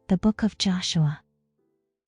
The Book of Joshua.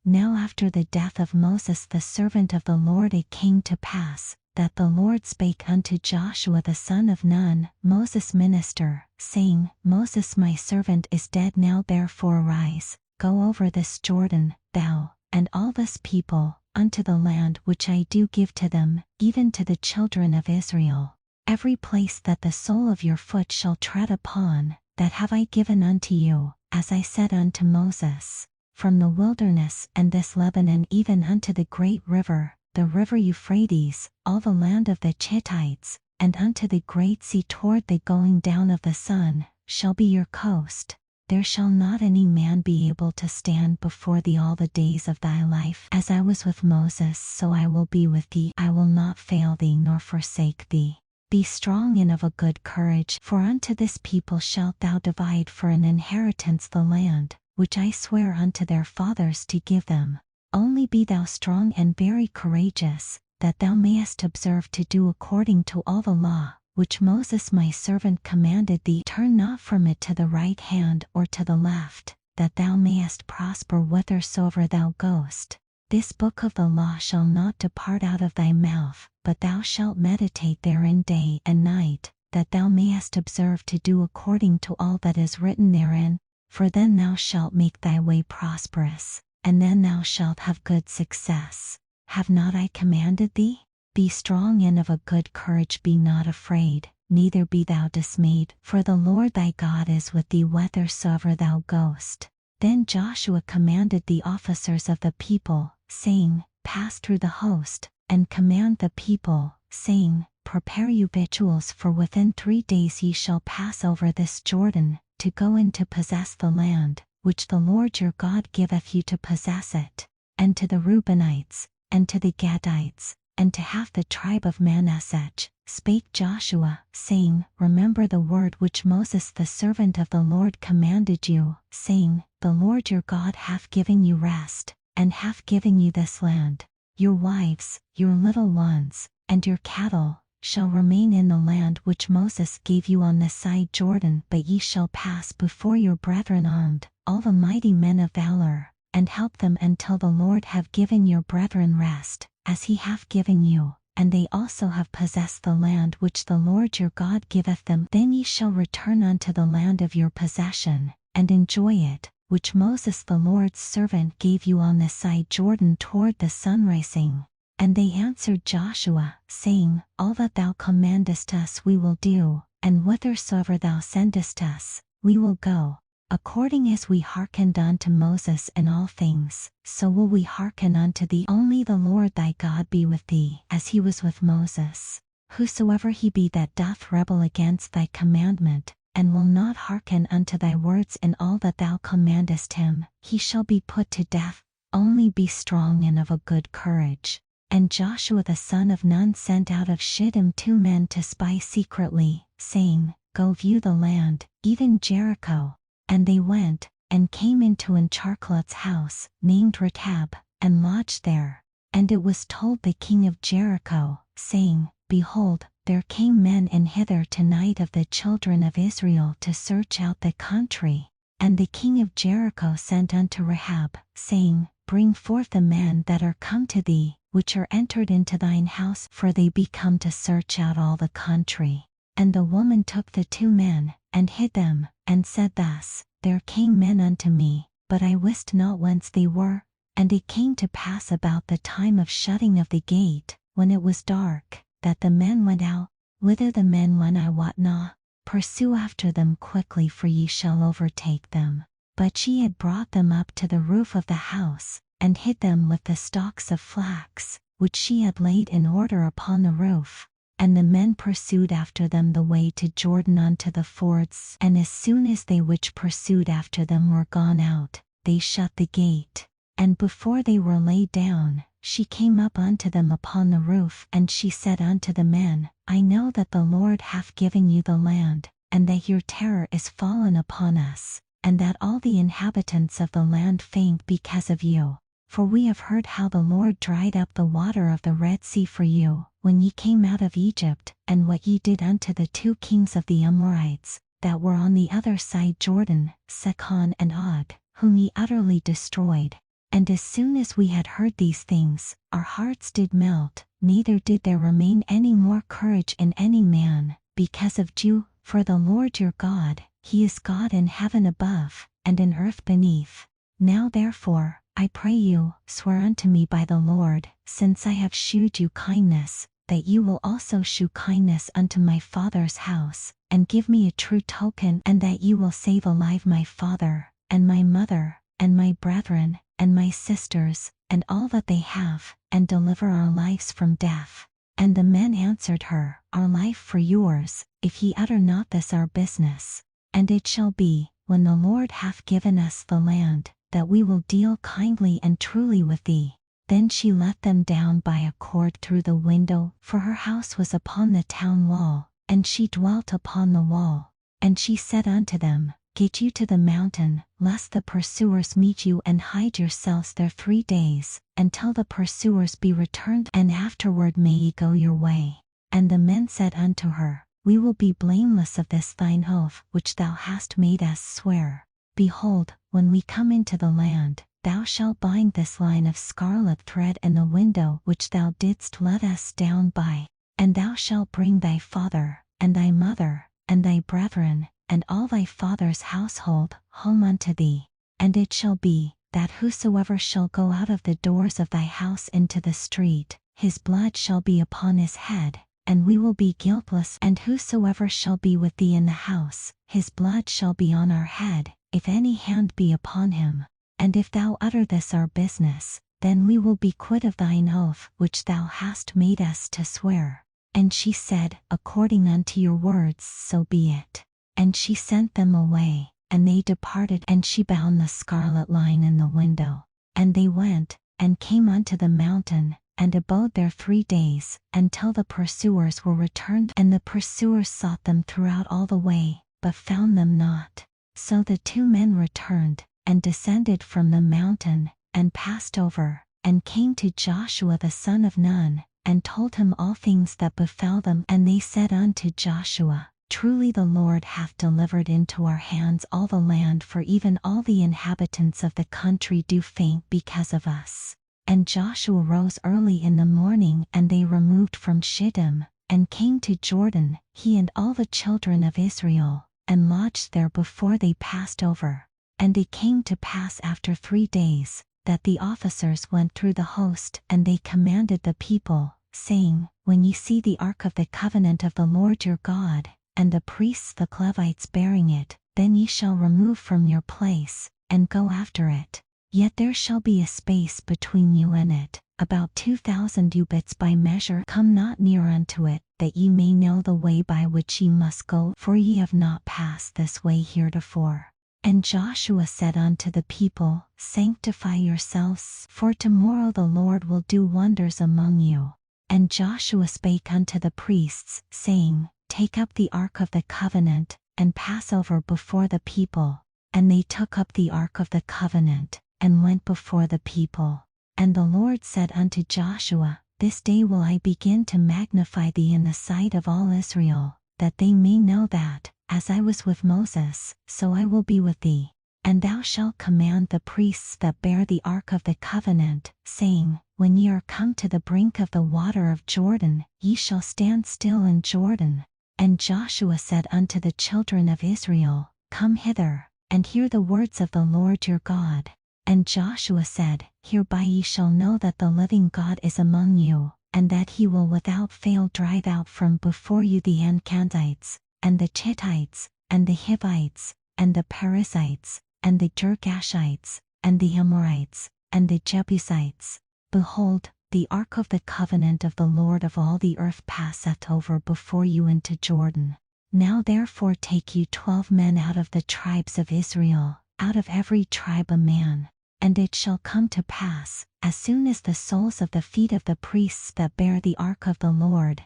Now after the death of Moses the servant of the Lord, it came to pass, that the Lord spake unto Joshua the son of Nun, Moses' minister, saying, Moses my servant is dead now, therefore arise, go over this Jordan, thou, and all this people, unto the land which I do give to them, even to the children of Israel. Every place that the sole of your foot shall tread upon, that have I given unto you, as I said unto Moses, from the wilderness and this Lebanon even unto the great river, the river Euphrates, all the land of the Hittites, and unto the great sea toward the going down of the sun, shall be your coast. There shall not any man be able to stand before thee all the days of thy life. As I was with Moses, so I will be with thee. I will not fail thee nor forsake thee. Be strong and of a good courage, for unto this people shalt thou divide for an inheritance the land, which I swear unto their fathers to give them. Only be thou strong and very courageous, that thou mayest observe to do according to all the law, which Moses my servant commanded thee. Turn not from it to the right hand or to the left, that thou mayest prosper whithersoever thou goest. This book of the law shall not depart out of thy mouth, but thou shalt meditate therein day and night, that thou mayest observe to do according to all that is written therein, for then thou shalt make thy way prosperous, and then thou shalt have good success. Have not I commanded thee? Be strong and of a good courage, be not afraid, neither be thou dismayed, for the Lord thy God is with thee whithersoever thou goest. Then Joshua commanded the officers of the people, saying, Pass through the host, and command the people, saying, Prepare you victuals, for within 3 days ye shall pass over this Jordan, to go in to possess the land, which the Lord your God giveth you to possess it. And to the Reubenites, and to the Gadites, and to half the tribe of Manasseh, spake Joshua, saying, Remember the word which Moses the servant of the Lord commanded you, saying, The Lord your God hath given you rest, and hath given you this land. Your wives, your little ones, and your cattle, shall remain in the land which Moses gave you on this side Jordan, but ye shall pass before your brethren armed, all the mighty men of valor, and help them until the Lord have given your brethren rest, as he hath given you, and they also have possessed the land which the Lord your God giveth them. Then ye shall return unto the land of your possession, and enjoy it, which Moses the Lord's servant gave you on this side Jordan toward the sunrising. And they answered Joshua, saying, All that thou commandest us we will do, and whithersoever thou sendest us, we will go. According as we hearkened unto Moses in all things, so will we hearken unto thee. Only the Lord thy God be with thee, as he was with Moses. Whosoever he be that doth rebel against thy commandment, and will not hearken unto thy words in all that thou commandest him, he shall be put to death. Only be strong and of a good courage. And Joshua the son of Nun sent out of Shittim 2 men to spy secretly, saying, Go view the land, even Jericho. And they went, and came into Encharclot's house, named Rechab, and lodged there. And it was told the king of Jericho, saying, Behold, there came men in hither tonight of the children of Israel to search out the country. And the king of Jericho sent unto Rechab, saying, Bring forth the men that are come to thee, which are entered into thine house, for they be come to search out all the country. And the woman took the 2 men, and hid them, and said thus, There came men unto me, but I wist not whence they were. And it came to pass about the time of shutting of the gate, when it was dark, that the men went out. Whither the men went I wot not. Pursue after them quickly, for ye shall overtake them. But she had brought them up to the roof of the house, and hid them with the stalks of flax, which she had laid in order upon the roof. And the men pursued after them the way to Jordan unto the fords. And as soon as they which pursued after them were gone out, they shut the gate. And before they were laid down, she came up unto them upon the roof, and she said unto the men, I know that the Lord hath given you the land, and that your terror is fallen upon us, and that all the inhabitants of the land faint because of you. For we have heard how the Lord dried up the water of the Red Sea for you, when ye came out of Egypt, and what ye did unto the 2 kings of the Amorites, that were on the other side Jordan, Sihon and Og, whom he utterly destroyed. And as soon as we had heard these things, our hearts did melt, neither did there remain any more courage in any man, because of you, for the Lord your God, he is God in heaven above, and in earth beneath. Now therefore, I pray you, swear unto me by the Lord, since I have shewed you kindness, that you will also shew kindness unto my father's house, and give me a true token, and that you will save alive my father, and my mother, and my brethren, and my sisters, and all that they have, and deliver our lives from death. And the men answered her, Our life for yours, if ye utter not this our business. And it shall be, when the Lord hath given us the land, that we will deal kindly and truly with thee. Then she let them down by a cord through the window, for her house was upon the town wall, and she dwelt upon the wall. And she said unto them, Get you to the mountain, lest the pursuers meet you, and hide yourselves there 3 days, until the pursuers be returned, and afterward may ye go your way. And the men said unto her, We will be blameless of this thine oath, which thou hast made us swear. Behold, when we come into the land, thou shalt bind this line of scarlet thread in the window which thou didst let us down by, and thou shalt bring thy father, and thy mother, and thy brethren, and all thy father's household, home unto thee. And it shall be, that whosoever shall go out of the doors of thy house into the street, his blood shall be upon his head, and we will be guiltless. And whosoever shall be with thee in the house, his blood shall be on our head, if any hand be upon him. And if thou utter this our business, then we will be quit of thine oath which thou hast made us to swear. And she said, According unto your words, so be it. And she sent them away, and they departed, and she bound the scarlet line in the window. And they went, and came unto the mountain, and abode there 3 days, until the pursuers were returned. And the pursuers sought them throughout all the way, but found them not. So the 2 men returned, and descended from the mountain, and passed over, and came to Joshua the son of Nun, and told him all things that befell them. And they said unto Joshua, Truly the Lord hath delivered into our hands all the land, for even all the inhabitants of the country do faint because of us. And Joshua rose early in the morning, and they removed from Shittim, and came to Jordan, he and all the children of Israel, and lodged there before they passed over. And it came to pass after 3 days, that the officers went through the host, and they commanded the people, saying, When ye see the ark of the covenant of the Lord your God, and the priests the Levites bearing it, then ye shall remove from your place, and go after it. Yet there shall be a space between you and it, about 2,000 cubits by measure. Come not near unto it, that ye may know the way by which ye must go, for ye have not passed this way heretofore. And Joshua said unto the people, Sanctify yourselves, for tomorrow the Lord will do wonders among you. And Joshua spake unto the priests, saying, Take up the ark of the covenant, and pass over before the people. And they took up the ark of the covenant, and went before the people. And the Lord said unto Joshua, This day will I begin to magnify thee in the sight of all Israel, that they may know that, as I was with Moses, so I will be with thee. And thou shalt command the priests that bear the ark of the covenant, saying, When ye are come to the brink of the water of Jordan, ye shall stand still in Jordan. And Joshua said unto the children of Israel, Come hither, and hear the words of the Lord your God. And Joshua said, Hereby ye shall know that the living God is among you, and that he will without fail drive out from before you the Ancanites, and the Chittites, and the Hivites, and the Perizzites, and the Girgashites, and the Amorites, and the Jebusites. Behold, the ark of the covenant of the Lord of all the earth passeth over before you into Jordan. Now therefore take you 12 men out of the tribes of Israel, out of every tribe a man. And it shall come to pass, as soon as the soles of the feet of the priests that bear the ark of the Lord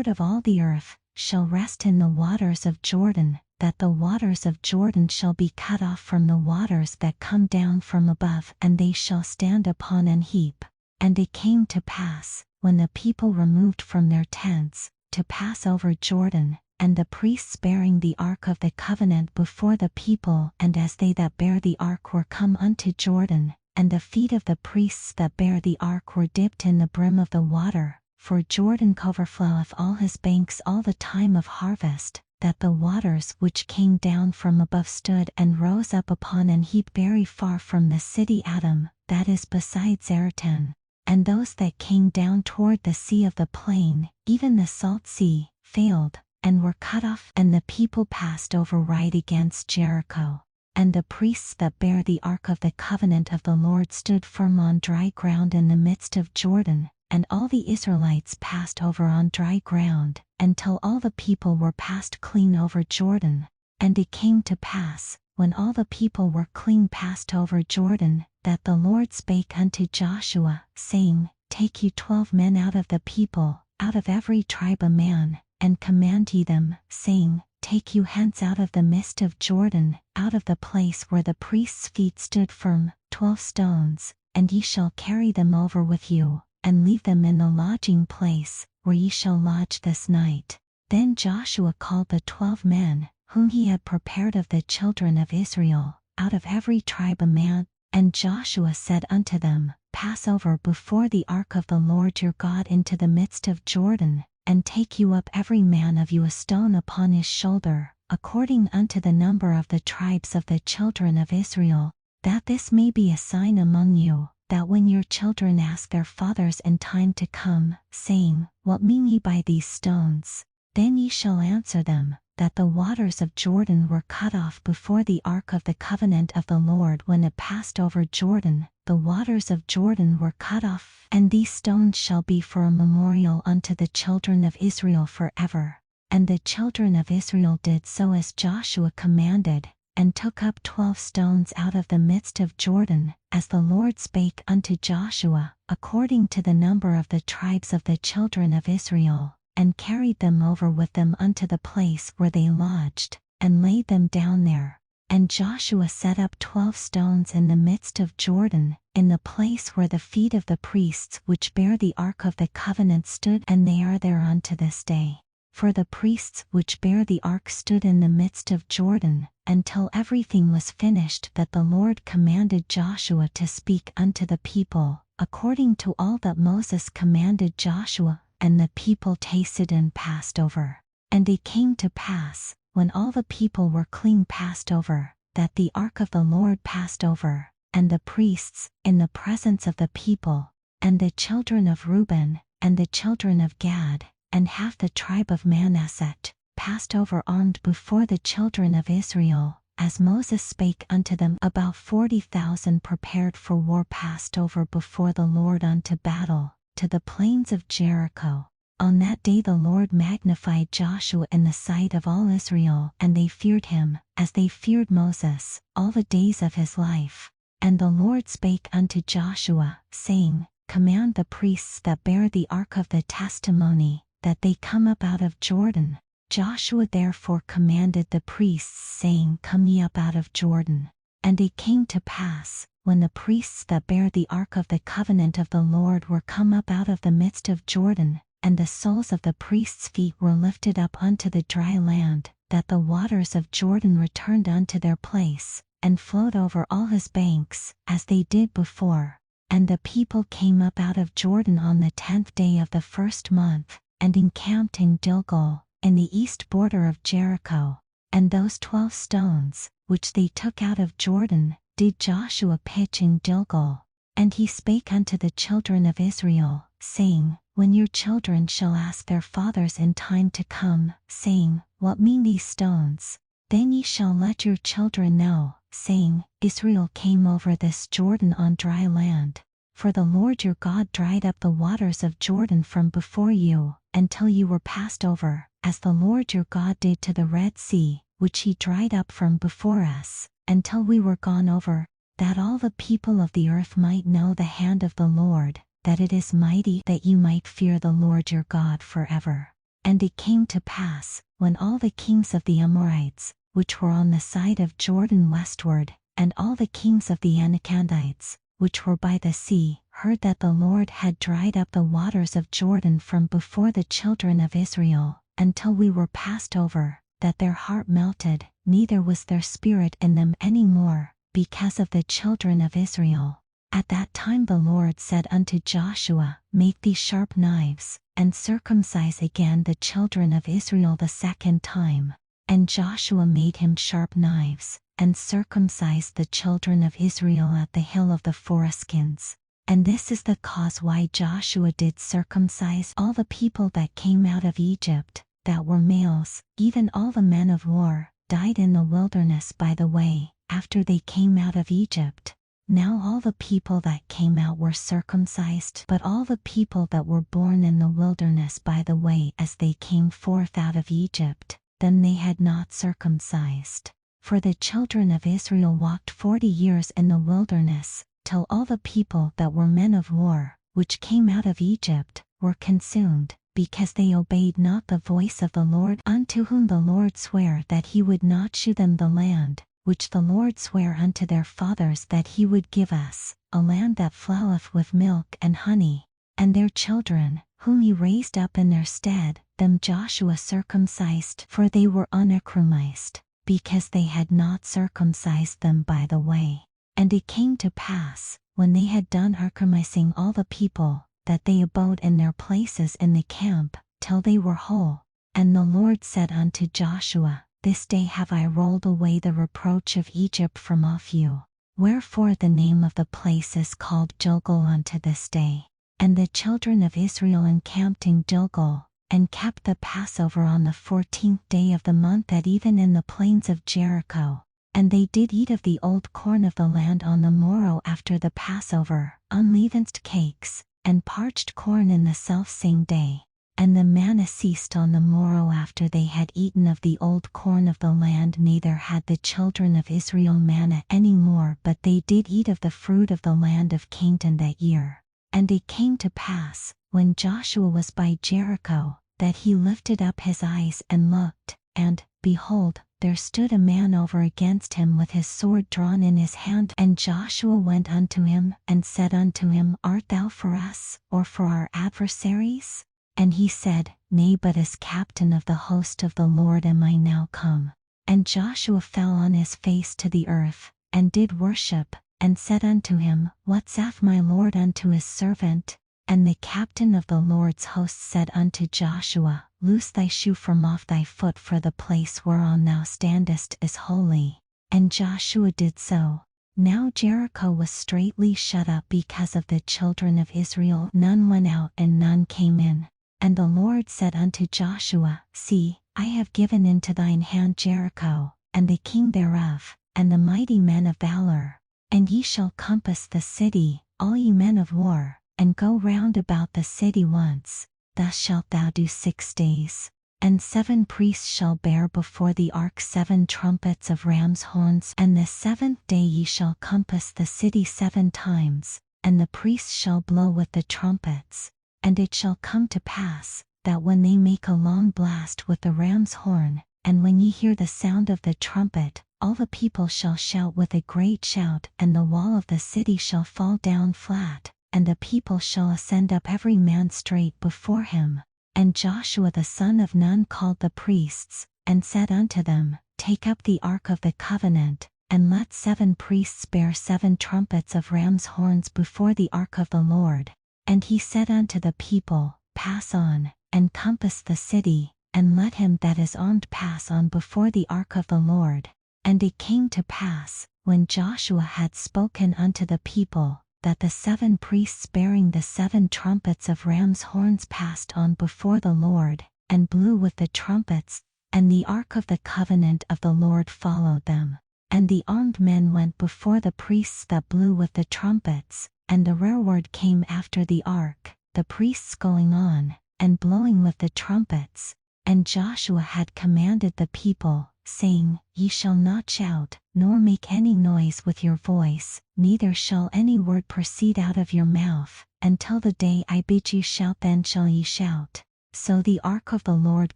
of all the earth, shall rest in the waters of Jordan, that the waters of Jordan shall be cut off from the waters that come down from above, and they shall stand upon an heap. And it came to pass, when the people removed from their tents, to pass over Jordan, and the priests bearing the ark of the covenant before the people, and as they that bear the ark were come unto Jordan, and the feet of the priests that bear the ark were dipped in the brim of the water, for Jordan coverfloweth all his banks all the time of harvest, that the waters which came down from above stood and rose up upon an heap very far from the city Adam, that is beside Zaretan. And those that came down toward the sea of the plain, even the salt sea, failed, and were cut off, and the people passed over right against Jericho. And the priests that bear the ark of the covenant of the Lord stood firm on dry ground in the midst of Jordan, and all the Israelites passed over on dry ground, until all the people were passed clean over Jordan. And it came to pass, when all the people were clean passed over Jordan, that the Lord spake unto Joshua, saying, Take you 12 men out of the people, out of every tribe a man, and command ye them, saying, Take you hence out of the midst of Jordan, out of the place where the priests' feet stood firm, 12 stones, and ye shall carry them over with you, and leave them in the lodging place, where ye shall lodge this night. Then Joshua called the 12 men, whom he had prepared of the children of Israel, out of every tribe a man, and Joshua said unto them, Pass over before the ark of the Lord your God into the midst of Jordan, and take you up every man of you a stone upon his shoulder, according unto the number of the tribes of the children of Israel, that this may be a sign among you, that when your children ask their fathers in time to come, saying, What mean ye by these stones? Then ye shall answer them, that the waters of Jordan were cut off before the ark of the covenant of the Lord when it passed over Jordan, the waters of Jordan were cut off, and these stones shall be for a memorial unto the children of Israel forever. And the children of Israel did so as Joshua commanded, and took up 12 stones out of the midst of Jordan, as the Lord spake unto Joshua, according to the number of the tribes of the children of Israel, and carried them over with them unto the place where they lodged, and laid them down there. And Joshua set up 12 stones in the midst of Jordan, in the place where the feet of the priests which bear the ark of the covenant stood, and they are there unto this day. For the priests which bear the ark stood in the midst of Jordan, until everything was finished that the Lord commanded Joshua to speak unto the people, according to all that Moses commanded Joshua, and the people tasted and passed over. And it came to pass, when all the people were clean passed over, that the ark of the Lord passed over, and the priests, in the presence of the people, and the children of Reuben, and the children of Gad, and half the tribe of Manasseh, passed over armed before the children of Israel, as Moses spake unto them. About 40,000 prepared for war passed over before the Lord unto battle, to the plains of Jericho. On that day the Lord magnified Joshua in the sight of all Israel, and they feared him, as they feared Moses, all the days of his life. And the Lord spake unto Joshua, saying, Command the priests that bear the ark of the testimony, that they come up out of Jordan. Joshua therefore commanded the priests, saying, Come ye up out of Jordan. And it came to pass, when the priests that bear the ark of the covenant of the Lord were come up out of the midst of Jordan, and the soles of the priests' feet were lifted up unto the dry land, that the waters of Jordan returned unto their place, and flowed over all his banks, as they did before. And the people came up out of Jordan on the 10th day of the 1st month, and encamped in Gilgal, in the east border of Jericho. And those 12 stones, which they took out of Jordan, did Joshua pitch in Gilgal. And he spake unto the children of Israel, saying, When your children shall ask their fathers in time to come, saying, What mean these stones? Then ye shall let your children know, saying, Israel came over this Jordan on dry land. For the Lord your God dried up the waters of Jordan from before you, until you were passed over, as the Lord your God did to the Red Sea, which he dried up from before us, until we were gone over, that all the people of the earth might know the hand of the Lord, that it is mighty, that you might fear the Lord your God forever. And it came to pass, when all the kings of the Amorites, which were on the side of Jordan westward, and all the kings of the Anakites, which were by the sea, heard that the Lord had dried up the waters of Jordan from before the children of Israel, until we were passed over, that their heart melted, neither was there spirit in them any more, because of the children of Israel. At that time the Lord said unto Joshua, Make thee sharp knives, and circumcise again the children of Israel the second time. And Joshua made him sharp knives, and circumcised the children of Israel at the hill of the foreskins. And this is the cause why Joshua did circumcise all the people that came out of Egypt, that were males, even all the men of war, died in the wilderness by the way, after they came out of Egypt. Now all the people that came out were circumcised, but all the people that were born in the wilderness by the way as they came forth out of Egypt, them they had not circumcised. For the children of Israel walked 40 years in the wilderness, till all the people that were men of war, which came out of Egypt, were consumed, because they obeyed not the voice of the Lord, unto whom the Lord sware that he would not shew them the land, which the Lord sware unto their fathers that he would give us, a land that floweth with milk and honey. And their children, whom he raised up in their stead, them Joshua circumcised, for they were unacromized, because they had not circumcised them by the way. And it came to pass, when they had done circumcising all the people, that they abode in their places in the camp, till they were whole. And the Lord said unto Joshua, This day have I rolled away the reproach of Egypt from off you. Wherefore the name of the place is called Gilgal unto this day. And the children of Israel encamped in Gilgal, and kept the Passover on the 14th day of the month at even in the plains of Jericho. And they did eat of the old corn of the land on the morrow after the Passover, unleavened cakes, and parched corn in the selfsame day. And the manna ceased on the morrow after they had eaten of the old corn of the land, neither had the children of Israel manna any more, but they did eat of the fruit of the land of Canaan that year. And it came to pass, when Joshua was by Jericho, that he lifted up his eyes and looked, and, behold, there stood a man over against him with his sword drawn in his hand. And Joshua went unto him, and said unto him, Art thou for us, or for our adversaries? And he said, Nay, but as captain of the host of the Lord am I now come. And Joshua fell on his face to the earth, and did worship, and said unto him, What saith my Lord unto his servant? And the captain of the Lord's host said unto Joshua, Loose thy shoe from off thy foot, for the place whereon thou standest is holy. And Joshua did so. Now Jericho was straitly shut up because of the children of Israel. None went out and none came in. And the Lord said unto Joshua, See, I have given into thine hand Jericho, and the king thereof, and the mighty men of valor. And ye shall compass the city, all ye men of war, and go round about the city once. Thus shalt thou do 6 days. And 7 priests shall bear before the ark 7 trumpets of ram's horns. And the 7th day ye shall compass the city 7 times, and the priests shall blow with the trumpets. And it shall come to pass, that when they make a long blast with the ram's horn, and when ye hear the sound of the trumpet, all the people shall shout with a great shout, and the wall of the city shall fall down flat, and the people shall ascend up every man straight before him. And Joshua the son of Nun called the priests, and said unto them, Take up the ark of the covenant, and let 7 priests bear 7 trumpets of ram's horns before the ark of the Lord. And he said unto the people, Pass on, and compass the city, and let him that is armed pass on before the ark of the Lord. And it came to pass, when Joshua had spoken unto the people, that the 7 priests bearing the 7 trumpets of ram's horns passed on before the Lord, and blew with the trumpets, and the ark of the covenant of the Lord followed them. And the armed men went before the priests that blew with the trumpets, and the rearward came after the ark, the priests going on, and blowing with the trumpets. And Joshua had commanded the people, saying, Ye shall not shout, nor make any noise with your voice, neither shall any word proceed out of your mouth, until the day I bid you shout, then shall ye shout. So the ark of the Lord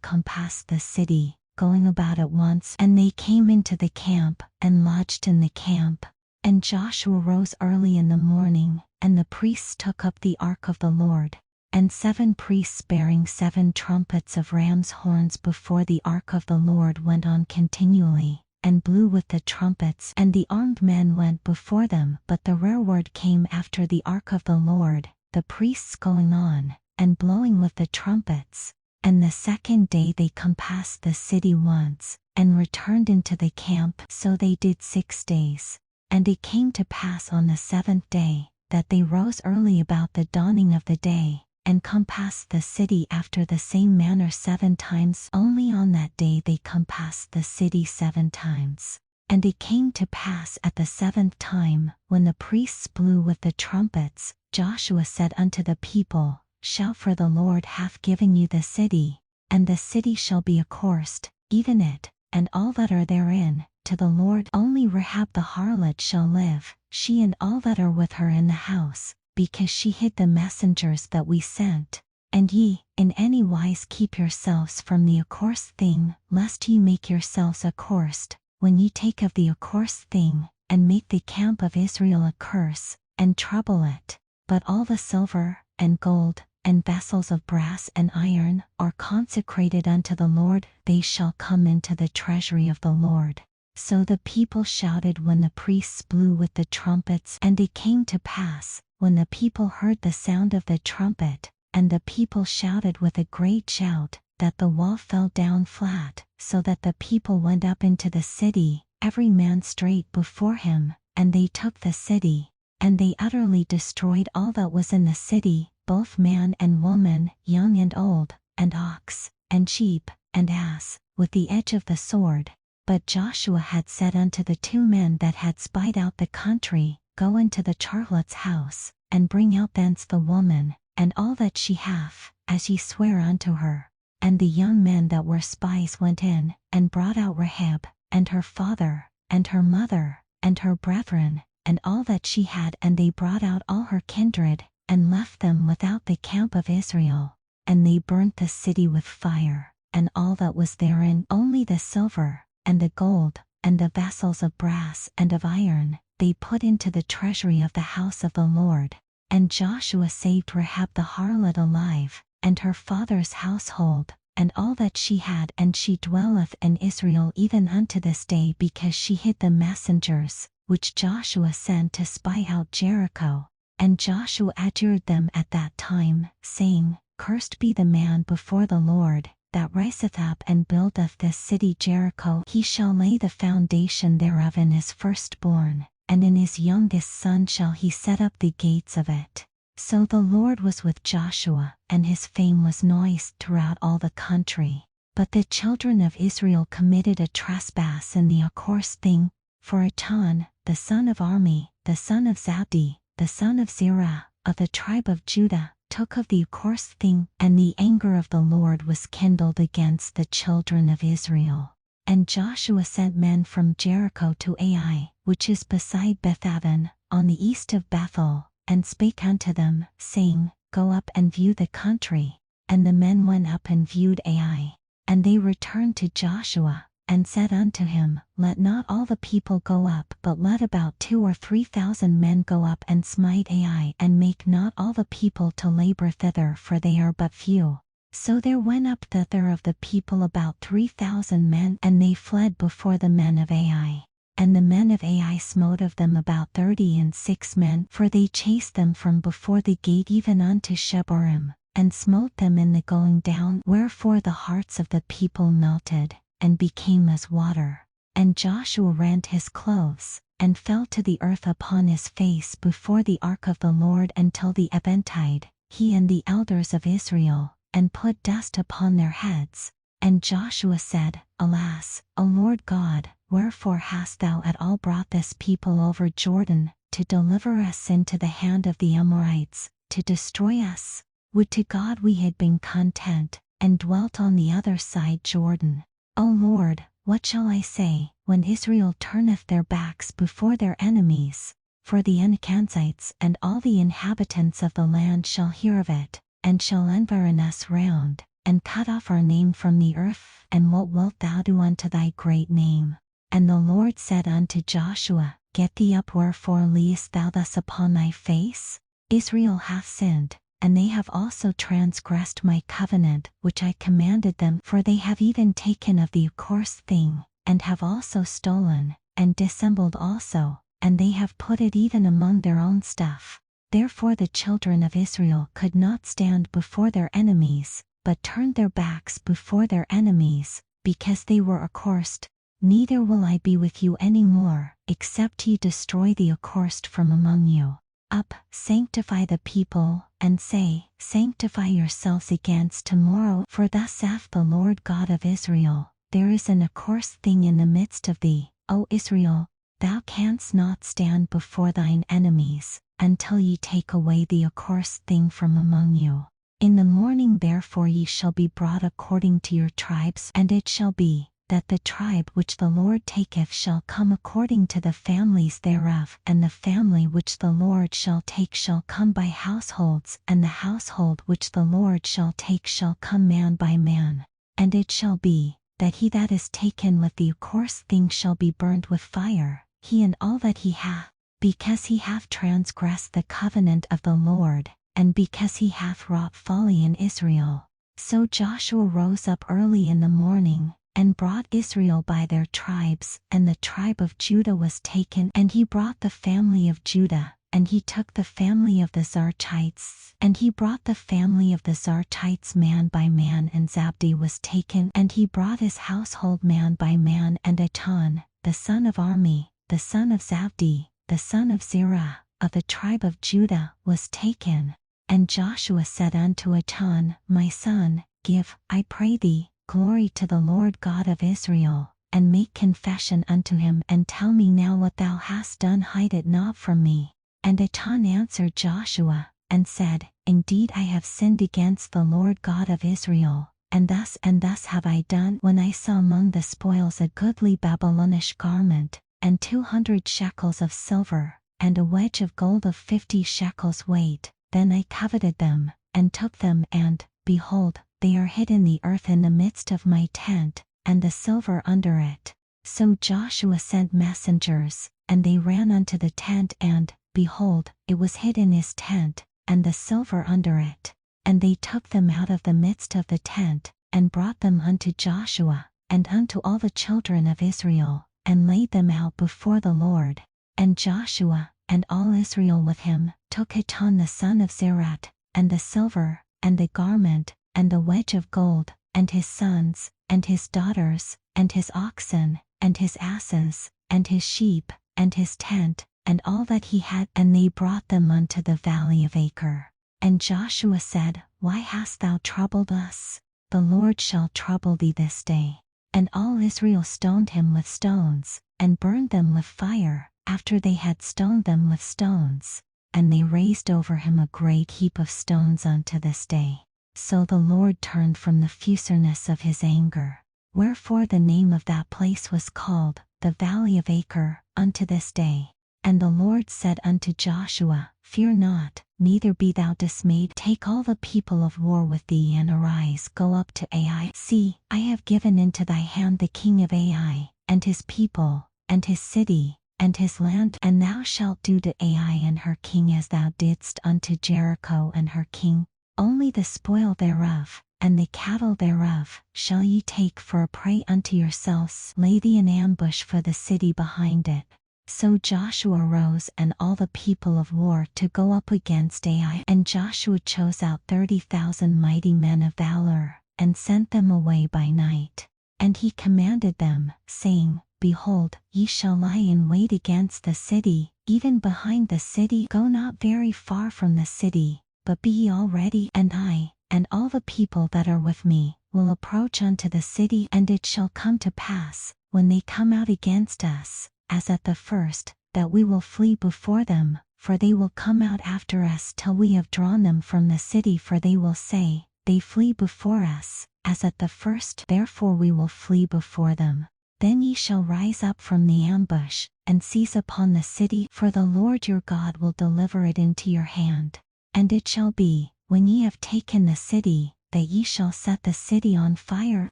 compassed the city, going about at once, and they came into the camp, and lodged in the camp. And Joshua rose early in the morning, and the priests took up the ark of the Lord. And 7 priests bearing 7 trumpets of ram's horns before the ark of the Lord went on continually, and blew with the trumpets, and the armed men went before them. But the rearward came after the ark of the Lord, the priests going on, and blowing with the trumpets. And the 2nd day they compassed the city once, and returned into the camp. So they did 6 days. And it came to pass on the 7th day, that they rose early about the dawning of the day, and compassed the city after the same manner 7 times. Only on that day they compassed the city 7 times. And it came to pass at the 7th time, when the priests blew with the trumpets, Joshua said unto the people, Shout, for the Lord hath given you the city, and the city shall be accursed, even it, and all that are therein, to the Lord. Only Rahab the harlot shall live, she and all that are with her in the house, because she hid the messengers that we sent. And ye, in any wise keep yourselves from the accursed thing, lest ye make yourselves accursed, when ye take of the accursed thing, and make the camp of Israel a curse, and trouble it. But all the silver, and gold, and vessels of brass and iron, are consecrated unto the Lord, they shall come into the treasury of the Lord. So the people shouted when the priests blew with the trumpets. And it came to pass, when the people heard the sound of the trumpet, and the people shouted with a great shout, that the wall fell down flat, so that the people went up into the city, every man straight before him, and they took the city. And they utterly destroyed all that was in the city, both man and woman, young and old, and ox, and sheep, and ass, with the edge of the sword. But Joshua had said unto the 2 men that had spied out the country, Go into the charlot's house, and bring out thence the woman, and all that she hath, as ye swear unto her. And the young men that were spies went in, and brought out Rahab, and her father, and her mother, and her brethren, and all that she had. And they brought out all her kindred, and left them without the camp of Israel. And they burnt the city with fire, and all that was therein, only the silver, and the gold, and the vessels of brass and of iron, they put into the treasury of the house of the Lord. And Joshua saved Rahab the harlot alive, and her father's household, and all that she had. And she dwelleth in Israel even unto this day, because she hid the messengers, which Joshua sent to spy out Jericho. And Joshua adjured them at that time, saying, Cursed be the man before the Lord, that riseth up and buildeth this city Jericho. He shall lay the foundation thereof in his firstborn, and in his youngest son shall he set up the gates of it. So the Lord was with Joshua, and his fame was noised throughout all the country. But the children of Israel committed a trespass in the accursed thing, for Achan, the son of Armi, the son of Zabdi, the son of Zerah, of the tribe of Judah, took of the accursed thing, and the anger of the Lord was kindled against the children of Israel. And Joshua sent men from Jericho to Ai, which is beside Bethaven, on the east of Bethel, and spake unto them, saying, Go up and view the country. And the men went up and viewed Ai. And they returned to Joshua, and said unto him, Let not all the people go up, but let about 2,000 or 3,000 men go up and smite Ai, and make not all the people to labor thither, for they are but few. So there went up thither of the people about 3,000 men, and they fled before the men of Ai. And the men of Ai smote of them about 36 men, for they chased them from before the gate even unto Shebarim, and smote them in the going down, wherefore the hearts of the people melted, and became as water. And Joshua rent his clothes, and fell to the earth upon his face before the ark of the Lord until the eventide, he and the elders of Israel, and put dust upon their heads. And Joshua said, Alas, O Lord God, wherefore hast thou at all brought this people over Jordan, to deliver us into the hand of the Amorites, to destroy us? Would to God we had been content, and dwelt on the other side Jordan. O Lord, what shall I say, when Israel turneth their backs before their enemies? For the Anakites and all the inhabitants of the land shall hear of it, and shall environ us round, and cut off our name from the earth. And what wilt thou do unto thy great name? And the Lord said unto Joshua, Get thee up, wherefore liest thou thus upon thy face? Israel hath sinned, and they have also transgressed my covenant which I commanded them, for they have even taken of the accursed thing, and have also stolen, and dissembled also, and they have put it even among their own stuff. Therefore the children of Israel could not stand before their enemies, but turned their backs before their enemies, because they were accursed. Neither will I be with you any more, except ye destroy the accursed from among you. Up, sanctify the people, and say, Sanctify yourselves against tomorrow, for thus saith the Lord God of Israel, there is an accursed thing in the midst of thee, O Israel, thou canst not stand before thine enemies, until ye take away the accursed thing from among you. In the morning therefore ye shall be brought according to your tribes, and it shall be, that the tribe which the Lord taketh shall come according to the families thereof, and the family which the Lord shall take shall come by households, and the household which the Lord shall take shall come man by man. And it shall be, that he that is taken with the accursed thing shall be burnt with fire, he and all that he hath, because he hath transgressed the covenant of the Lord, and because he hath wrought folly in Israel. So Joshua rose up early in the morning, and brought Israel by their tribes, and the tribe of Judah was taken, and he brought the family of Judah, and he took the family of the Zarchites, and he brought the family of the Zarchites man by man, and Zabdi was taken, and he brought his household man by man, and Achan, the son of Armi, the son of Zabdi, the son of Zerah, of the tribe of Judah, was taken. And Joshua said unto Achan, My son, give, I pray thee, glory to the Lord God of Israel, and make confession unto him, and tell me now what thou hast done, hide it not from me. And Achan answered Joshua, and said, Indeed I have sinned against the Lord God of Israel, and thus have I done, when I saw among the spoils a goodly Babylonish garment, and 200 shekels of silver, and a wedge of gold of 50 shekels weight. Then I coveted them, and took them, and, behold, they are hid in the earth in the midst of my tent, and the silver under it. So Joshua sent messengers, and they ran unto the tent, and, behold, it was hid in his tent, and the silver under it. And they took them out of the midst of the tent, and brought them unto Joshua, and unto all the children of Israel, and laid them out before the Lord. And Joshua, and all Israel with him, took Achan the son of Zerah, and the silver, and the garment, and the wedge of gold, and his sons, and his daughters, and his oxen, and his asses, and his sheep, and his tent, and all that he had, and they brought them unto the valley of Achor. And Joshua said, Why hast thou troubled us? The Lord shall trouble thee this day. And all Israel stoned him with stones, and burned them with fire, after they had stoned them with stones. And they raised over him a great heap of stones unto this day. So the Lord turned from the fierceness of his anger. Wherefore the name of that place was called, the Valley of Achor, unto this day. And the Lord said unto Joshua, Fear not, neither be thou dismayed. Take all the people of war with thee, and arise, go up to Ai. See, I have given into thy hand the king of Ai, and his people, and his city, and his land. And thou shalt do to Ai and her king as thou didst unto Jericho and her king. Only the spoil thereof, and the cattle thereof, shall ye take for a prey unto yourselves. Lay thee in ambush for the city behind it. So Joshua rose and all the people of war to go up against Ai. And Joshua chose out 30,000 mighty men of valor, and sent them away by night. And he commanded them, saying, Behold, ye shall lie in wait against the city, even behind the city. Go not very far from the city, but be ye all ready, and I, and all the people that are with me, will approach unto the city. And it shall come to pass, when they come out against us, as at the first, that we will flee before them, for they will come out after us till we have drawn them from the city. For they will say, They flee before us, as at the first, therefore we will flee before them. Then ye shall rise up from the ambush, and seize upon the city, for the Lord your God will deliver it into your hand. And it shall be, when ye have taken the city, that ye shall set the city on fire.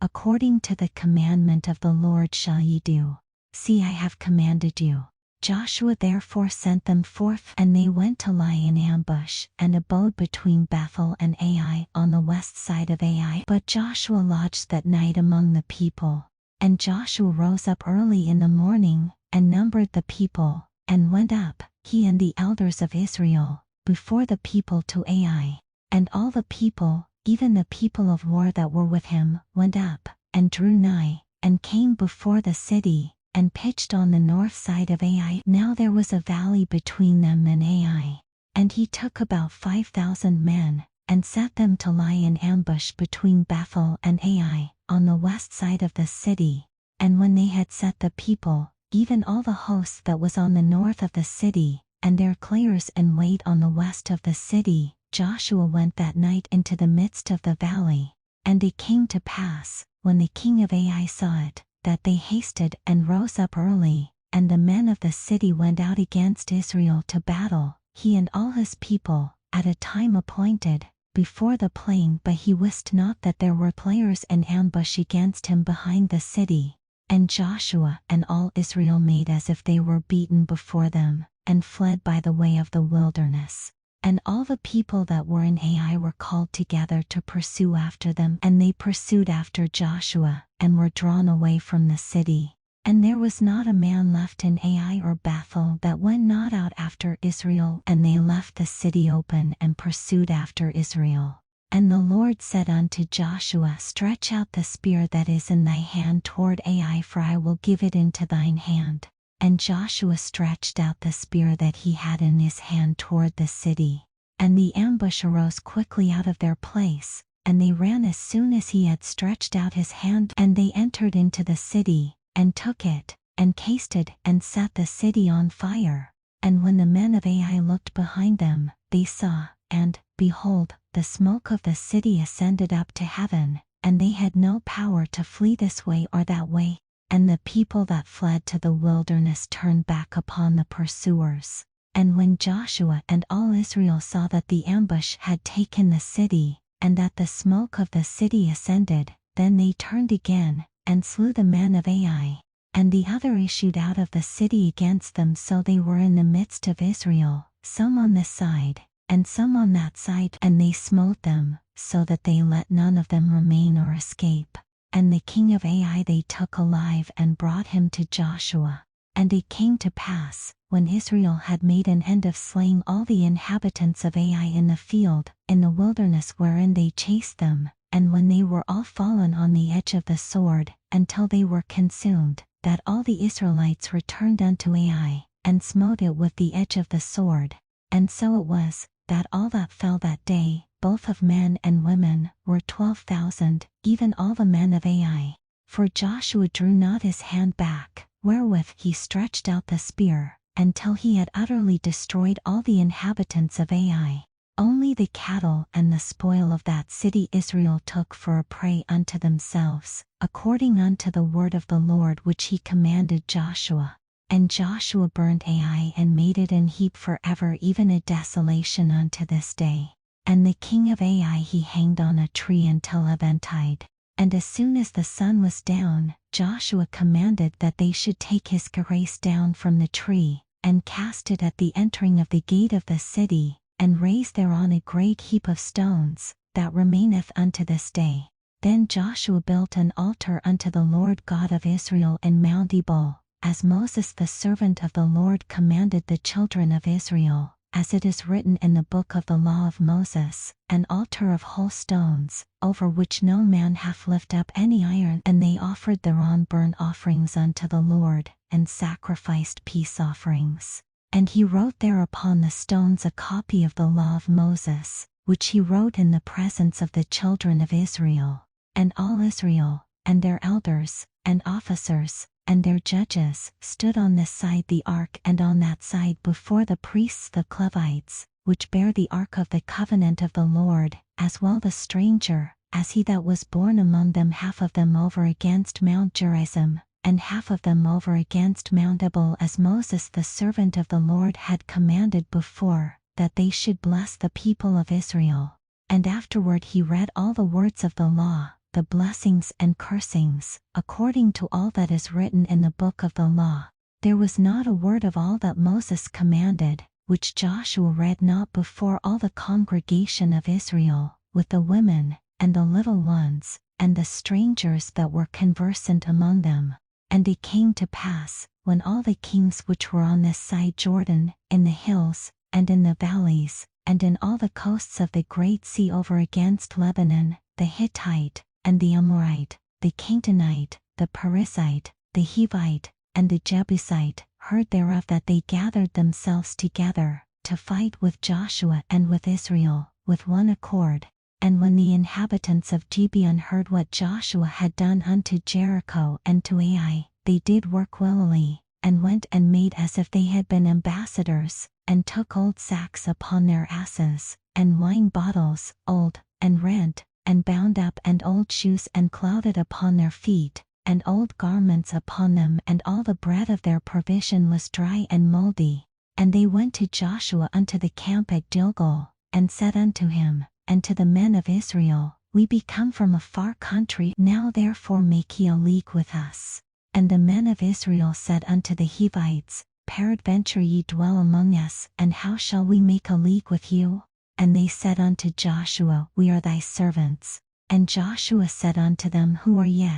According to the commandment of the Lord shall ye do. See, I have commanded you. Joshua therefore sent them forth, and they went to lie in ambush, and abode between Bethel and Ai on the west side of Ai. But Joshua lodged that night among the people. And Joshua rose up early in the morning, and numbered the people, and went up, he and the elders of Israel, before the people to Ai. And all the people, even the people of war that were with him, went up, and drew nigh, and came before the city, and pitched on the north side of Ai. Now there was a valley between them and Ai. And he took about 5,000 men, and set them to lie in ambush between Bethel and Ai, on the west side of the city. And when they had set the people, even all the host that was on the north of the city, and their clairs in wait on the west of the city, Joshua went that night into the midst of the valley. And it came to pass, when the king of Ai saw it, that they hasted and rose up early, and the men of the city went out against Israel to battle, he and all his people, at a time appointed, before the plain. But he wist not that there were players in ambush against him behind the city. And Joshua and all Israel made as if they were beaten before them, and fled by the way of the wilderness. And all the people that were in Ai were called together to pursue after them. And they pursued after Joshua, and were drawn away from the city. And there was not a man left in Ai or Bethel that went not out after Israel. And they left the city open and pursued after Israel. And the Lord said unto Joshua, Stretch out the spear that is in thy hand toward Ai, for I will give it into thine hand. And Joshua stretched out the spear that he had in his hand toward the city. And the ambush arose quickly out of their place, and they ran as soon as he had stretched out his hand. And they entered into the city, and took it, and cased it, and set the city on fire. And when the men of Ai looked behind them, they saw, and, behold, the smoke of the city ascended up to heaven, and they had no power to flee this way or that way. And the people that fled to the wilderness turned back upon the pursuers. And when Joshua and all Israel saw that the ambush had taken the city, and that the smoke of the city ascended, then they turned again, and slew the men of Ai. And the other issued out of the city against them, so they were in the midst of Israel, some on this side, and some on that side. And they smote them, so that they let none of them remain or escape. And the king of Ai they took alive and brought him to Joshua. And it came to pass, when Israel had made an end of slaying all the inhabitants of Ai in the field, in the wilderness wherein they chased them, and when they were all fallen on the edge of the sword, until they were consumed, that all the Israelites returned unto Ai, and smote it with the edge of the sword. And so it was, that all that fell that day, both of men and women, were 12,000, even all the men of Ai. For Joshua drew not his hand back, wherewith he stretched out the spear, until he had utterly destroyed all the inhabitants of Ai. Only the cattle and the spoil of that city Israel took for a prey unto themselves, according unto the word of the Lord which he commanded Joshua. And Joshua burnt Ai and made it an heap forever, even a desolation unto this day. And the king of Ai he hanged on a tree until eventide. And as soon as the sun was down, Joshua commanded that they should take his cuirass down from the tree, and cast it at the entering of the gate of the city, and raise thereon a great heap of stones, that remaineth unto this day. Then Joshua built an altar unto the Lord God of Israel in Mount Ebal, as Moses the servant of the Lord commanded the children of Israel, as it is written in the book of the law of Moses, an altar of whole stones, over which no man hath lifted up any iron. And they offered thereon burnt offerings unto the Lord, and sacrificed peace offerings. And he wrote there upon the stones a copy of the law of Moses, which he wrote in the presence of the children of Israel. And all Israel, and their elders, and officers, and their judges, stood on this side the ark and on that side before the priests the Levites, which bear the ark of the covenant of the Lord, as well the stranger, as he that was born among them, half of them over against Mount Gerizim, and half of them over against Mount Ebal, as Moses the servant of the Lord had commanded before, that they should bless the people of Israel. And afterward he read all the words of the law, the blessings and cursings, according to all that is written in the book of the law. there was not a word of all that Moses commanded, which Joshua read not before all the congregation of Israel, with the women, and the little ones, and the strangers that were conversant among them. And it came to pass, when all the kings which were on this side Jordan, in the hills, and in the valleys, and in all the coasts of the great sea over against Lebanon, the Hittite, and the Amorite, the Canaanite, the Perizzite, the Hivite, and the Jebusite, heard thereof, that they gathered themselves together, to fight with Joshua and with Israel, with one accord. And when the inhabitants of Gibeon heard what Joshua had done unto Jericho and to Ai, they did work willily, and went and made as if they had been ambassadors, and took old sacks upon their asses, and wine bottles, old, and rent, and bound up, and old shoes, and clouded upon their feet, and old garments upon them, and all the bread of their provision was dry and mouldy. And they went to Joshua unto the camp at Gilgal, and said unto him, and to the men of Israel, We be come from a far country, now therefore make ye a league with us. And the men of Israel said unto the Hivites, Peradventure ye dwell among us, and how shall we make a league with you? And they said unto Joshua, We are thy servants. And Joshua said unto them, Who are ye?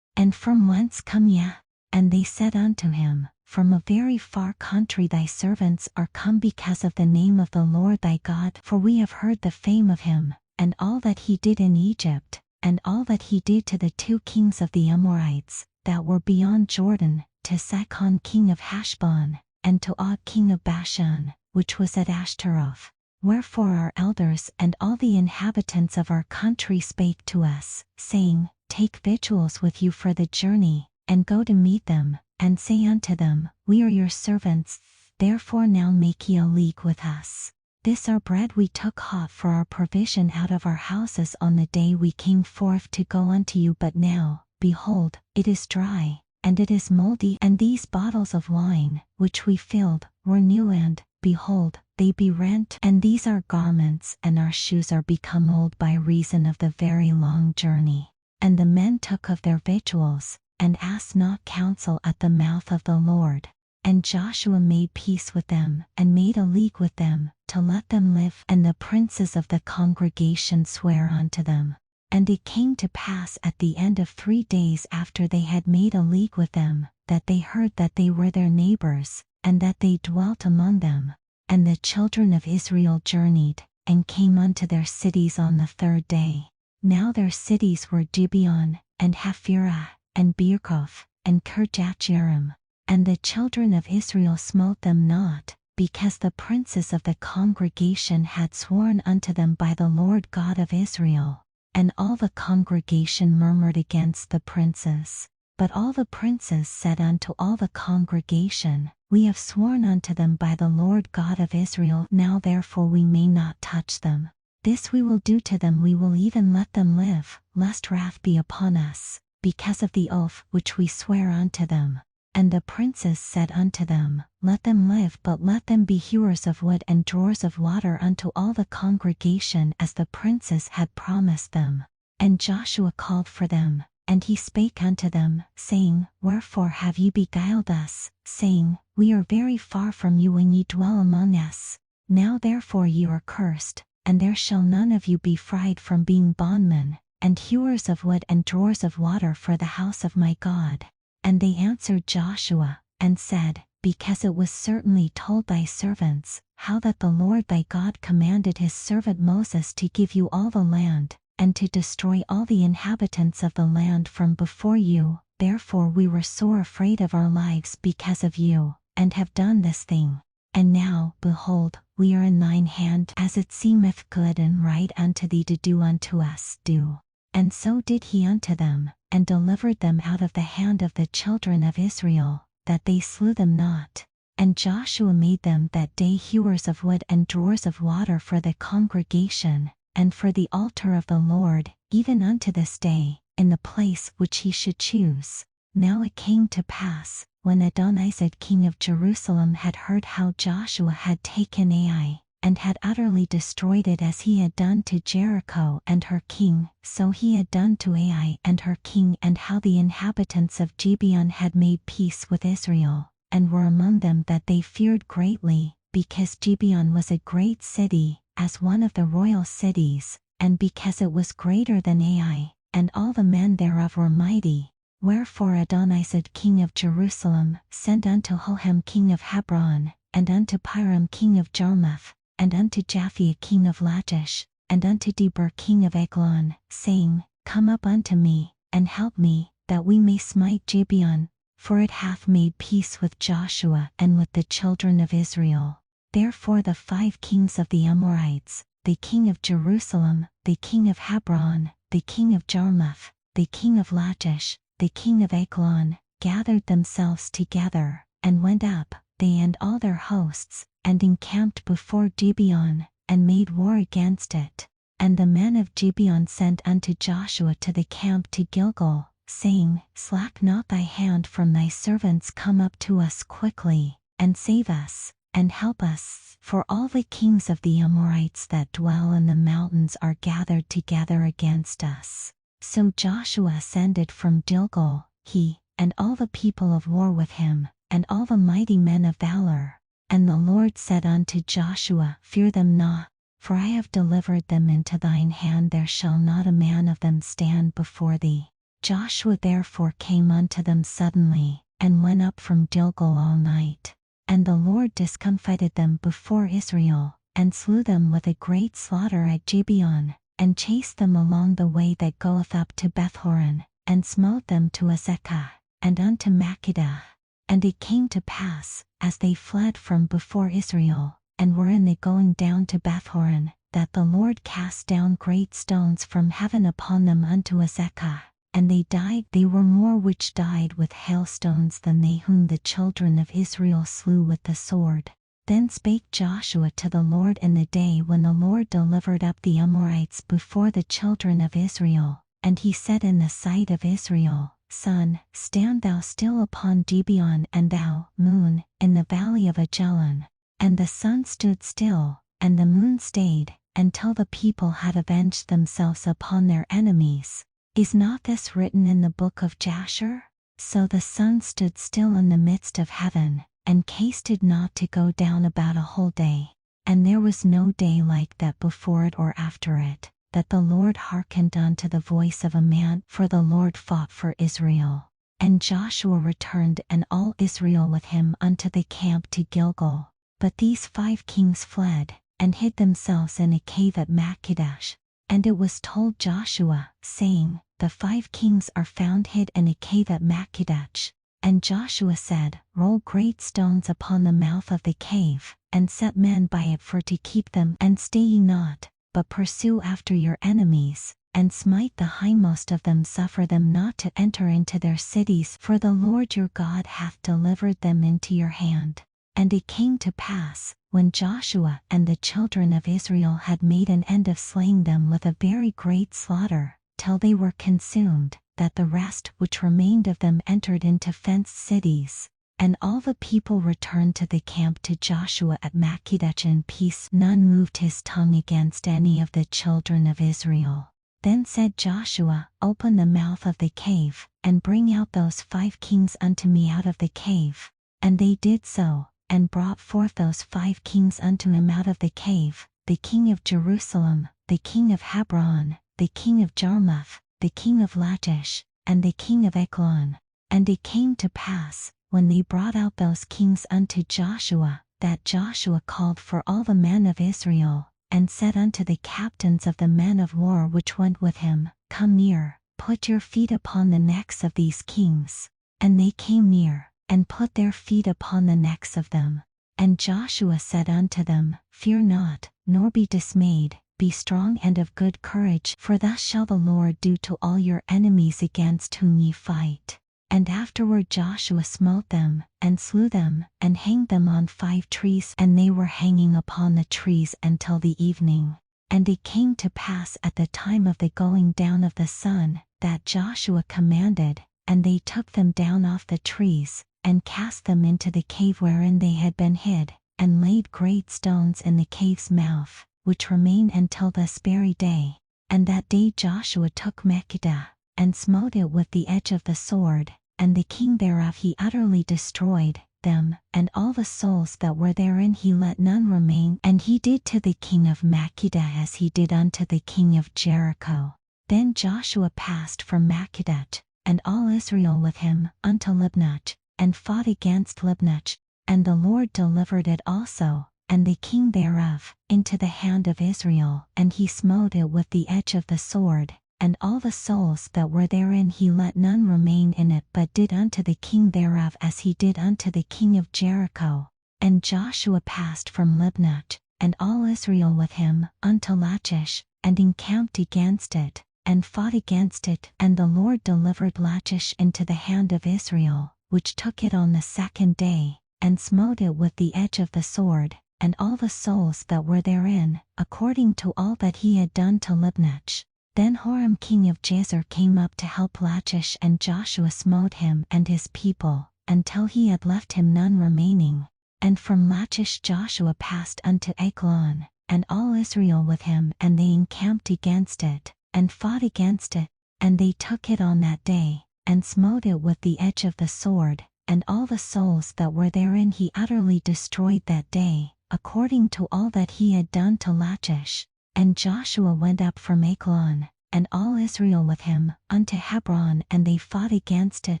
And from whence come ye? And they said unto him, From a very far country thy servants are come because of the name of the Lord thy God, for we have heard the fame of him, and all that he did in Egypt, and all that he did to the 2 kings of the Amorites, that were beyond Jordan, to Sihon king of Heshbon, and to Og king of Bashan, which was at Ashtaroth. Wherefore our elders and all the inhabitants of our country spake to us, saying, Take victuals with you for the journey, and go to meet them, and say unto them, We are your servants, therefore now make ye a league with us. This our bread we took hot for our provision out of our houses on the day we came forth to go unto you, but now, behold, it is dry, and it is mouldy. And these bottles of wine, which we filled, were new, and, behold, they be rent. And these our garments and our shoes are become old by reason of the very long journey. And the men took of their victuals, and asked not counsel at the mouth of the Lord. And Joshua made peace with them, and made a league with them, to let them live. And the princes of the congregation sware unto them. And it came to pass at the end of 3 days after they had made a league with them, that they heard that they were their neighbors, and that they dwelt among them. And the children of Israel journeyed, and came unto their cities on the 3rd day. Now their cities were Gibeon, and Haphirah, and Beerkoth, and Kirjathjearim. And the children of Israel smote them not, because the princes of the congregation had sworn unto them by the Lord God of Israel. And all the congregation murmured against the princes. But all the princes said unto all the congregation, We have sworn unto them by the Lord God of Israel, now therefore we may not touch them. This we will do to them, we will even let them live, lest wrath be upon us, because of the oath which we swear unto them. And the princes said unto them, Let them live, but let them be hewers of wood and drawers of water unto all the congregation, as the princes had promised them. And Joshua called for them, and he spake unto them, saying, Wherefore have ye beguiled us, saying, We are very far from you when ye dwell among us. Now therefore ye are cursed, and there shall none of you be fried from being bondmen, and hewers of wood and drawers of water for the house of my God. And they answered Joshua, and said, Because it was certainly told thy servants, how that the Lord thy God commanded his servant Moses to give you all the land, and to destroy all the inhabitants of the land from before you, therefore we were sore afraid of our lives because of you, and have done this thing. And now, behold, we are in thine hand, as it seemeth good and right unto thee to do unto us, do. And so did he unto them, and delivered them out of the hand of the children of Israel, that they slew them not. And Joshua made them that day hewers of wood and drawers of water for the congregation, and for the altar of the Lord, even unto this day, in the place which he should choose. Now it came to pass, when Adonized king of Jerusalem had heard how Joshua had taken Ai, and had utterly destroyed it as he had done to Jericho and her king, so he had done to Ai and her king, and how the inhabitants of Gibeon had made peace with Israel, and were among them that they feared greatly, because Gibeon was a great city, as one of the royal cities, and because it was greater than Ai, and all the men thereof were mighty. Wherefore Adonized king of Jerusalem sent unto Hoham king of Hebron, and unto Piram king of Jarmuth, and unto Japhia king of Lachish, and unto Debir king of Eglon, saying, Come up unto me, and help me, that we may smite Gibeon, for it hath made peace with Joshua and with the children of Israel. Therefore the 5 kings of the Amorites, the king of Jerusalem, the king of Hebron, the king of Jarmuth, the king of Lachish, the king of Eglon, gathered themselves together, and went up, they and all their hosts, and encamped before Gibeon, and made war against it. And the men of Gibeon sent unto Joshua to the camp to Gilgal, saying, Slack not thy hand from thy servants, come up to us quickly, and save us, and help us, for all the kings of the Amorites that dwell in the mountains are gathered together against us. So Joshua ascended from Gilgal, he, and all the people of war with him, and all the mighty men of valor. And the Lord said unto Joshua, Fear them not, for I have delivered them into thine hand, there shall not a man of them stand before thee. Joshua therefore came unto them suddenly, and went up from Gilgal all night. And the Lord discomfited them before Israel, and slew them with a great slaughter at Gibeon, and chased them along the way that goeth up to Bethhoron, and smote them to Azekah, and unto Makkedah. And it came to pass, as they fled from before Israel, and were in the going down to Bethhoron, that the Lord cast down great stones from heaven upon them unto Azekah, and they died. They were more which died with hailstones than they whom the children of Israel slew with the sword. Then spake Joshua to the Lord in the day when the Lord delivered up the Amorites before the children of Israel, and he said in the sight of Israel, Sun, stand thou still upon Gibeon, and thou, moon, in the valley of Ajalon. And the sun stood still, and the moon stayed, until the people had avenged themselves upon their enemies. Is not this written in the book of Jasher? So the sun stood still in the midst of heaven, and hasted not to go down about a whole day. And there was no day like that before it or after it, that the Lord hearkened unto the voice of a man, for the Lord fought for Israel. And Joshua returned and all Israel with him unto the camp to Gilgal. But these 5 kings fled, and hid themselves in a cave at Makkedah. And it was told Joshua, saying, The 5 kings are found hid in a cave at Makkedah. And Joshua said, Roll great stones upon the mouth of the cave, and set men by it for to keep them, and stay ye not, but pursue after your enemies, and smite the hindmost of them, suffer them not to enter into their cities, for the Lord your God hath delivered them into your hand. And it came to pass, when Joshua and the children of Israel had made an end of slaying them with a very great slaughter, till they were consumed, that the rest which remained of them entered into fenced cities. And all the people returned to the camp to Joshua at Makkedah in peace. None moved his tongue against any of the children of Israel. Then said Joshua, Open the mouth of the cave, and bring out those 5 kings unto me out of the cave. And they did so, and brought forth those 5 kings unto him out of the cave, the king of Jerusalem, the king of Hebron, the king of Jarmuth, the king of Lachish, and the king of Eglon. And it came to pass, when they brought out those kings unto Joshua, that Joshua called for all the men of Israel, and said unto the captains of the men of war which went with him, Come near, put your feet upon the necks of these kings. And they came near, and put their feet upon the necks of them. And Joshua said unto them, Fear not, nor be dismayed, be strong and of good courage, for thus shall the Lord do to all your enemies against whom ye fight. And afterward Joshua smote them, and slew them, and hanged them on 5 trees, and they were hanging upon the trees until the evening. And it came to pass at the time of the going down of the sun, that Joshua commanded, and they took them down off the trees, and cast them into the cave wherein they had been hid, and laid great stones in the cave's mouth, which remain until this very day. And that day Joshua took Makkedah, and smote it with the edge of the sword, and the king thereof he utterly destroyed, them, and all the souls that were therein he let none remain. And he did to the king of Makkedah as he did unto the king of Jericho. Then Joshua passed from Makkedah, and all Israel with him, unto Libnah, and fought against Libnah, and the Lord delivered it also, and the king thereof, into the hand of Israel, and he smote it with the edge of the sword, and all the souls that were therein he let none remain in it, but did unto the king thereof as he did unto the king of Jericho. And Joshua passed from Libnah, and all Israel with him, unto Lachish, and encamped against it, and fought against it. And the Lord delivered Lachish into the hand of Israel, which took it on the second day, and smote it with the edge of the sword, and all the souls that were therein, according to all that he had done to Libnah. Then Horam king of Jazer came up to help Lachish, and Joshua smote him and his people, until he had left him none remaining. And from Lachish Joshua passed unto Eglon, and all Israel with him, and they encamped against it, and fought against it, and they took it on that day, and smote it with the edge of the sword, and all the souls that were therein he utterly destroyed that day, according to all that he had done to Lachish. And Joshua went up from Eglon, and all Israel with him, unto Hebron, and they fought against it,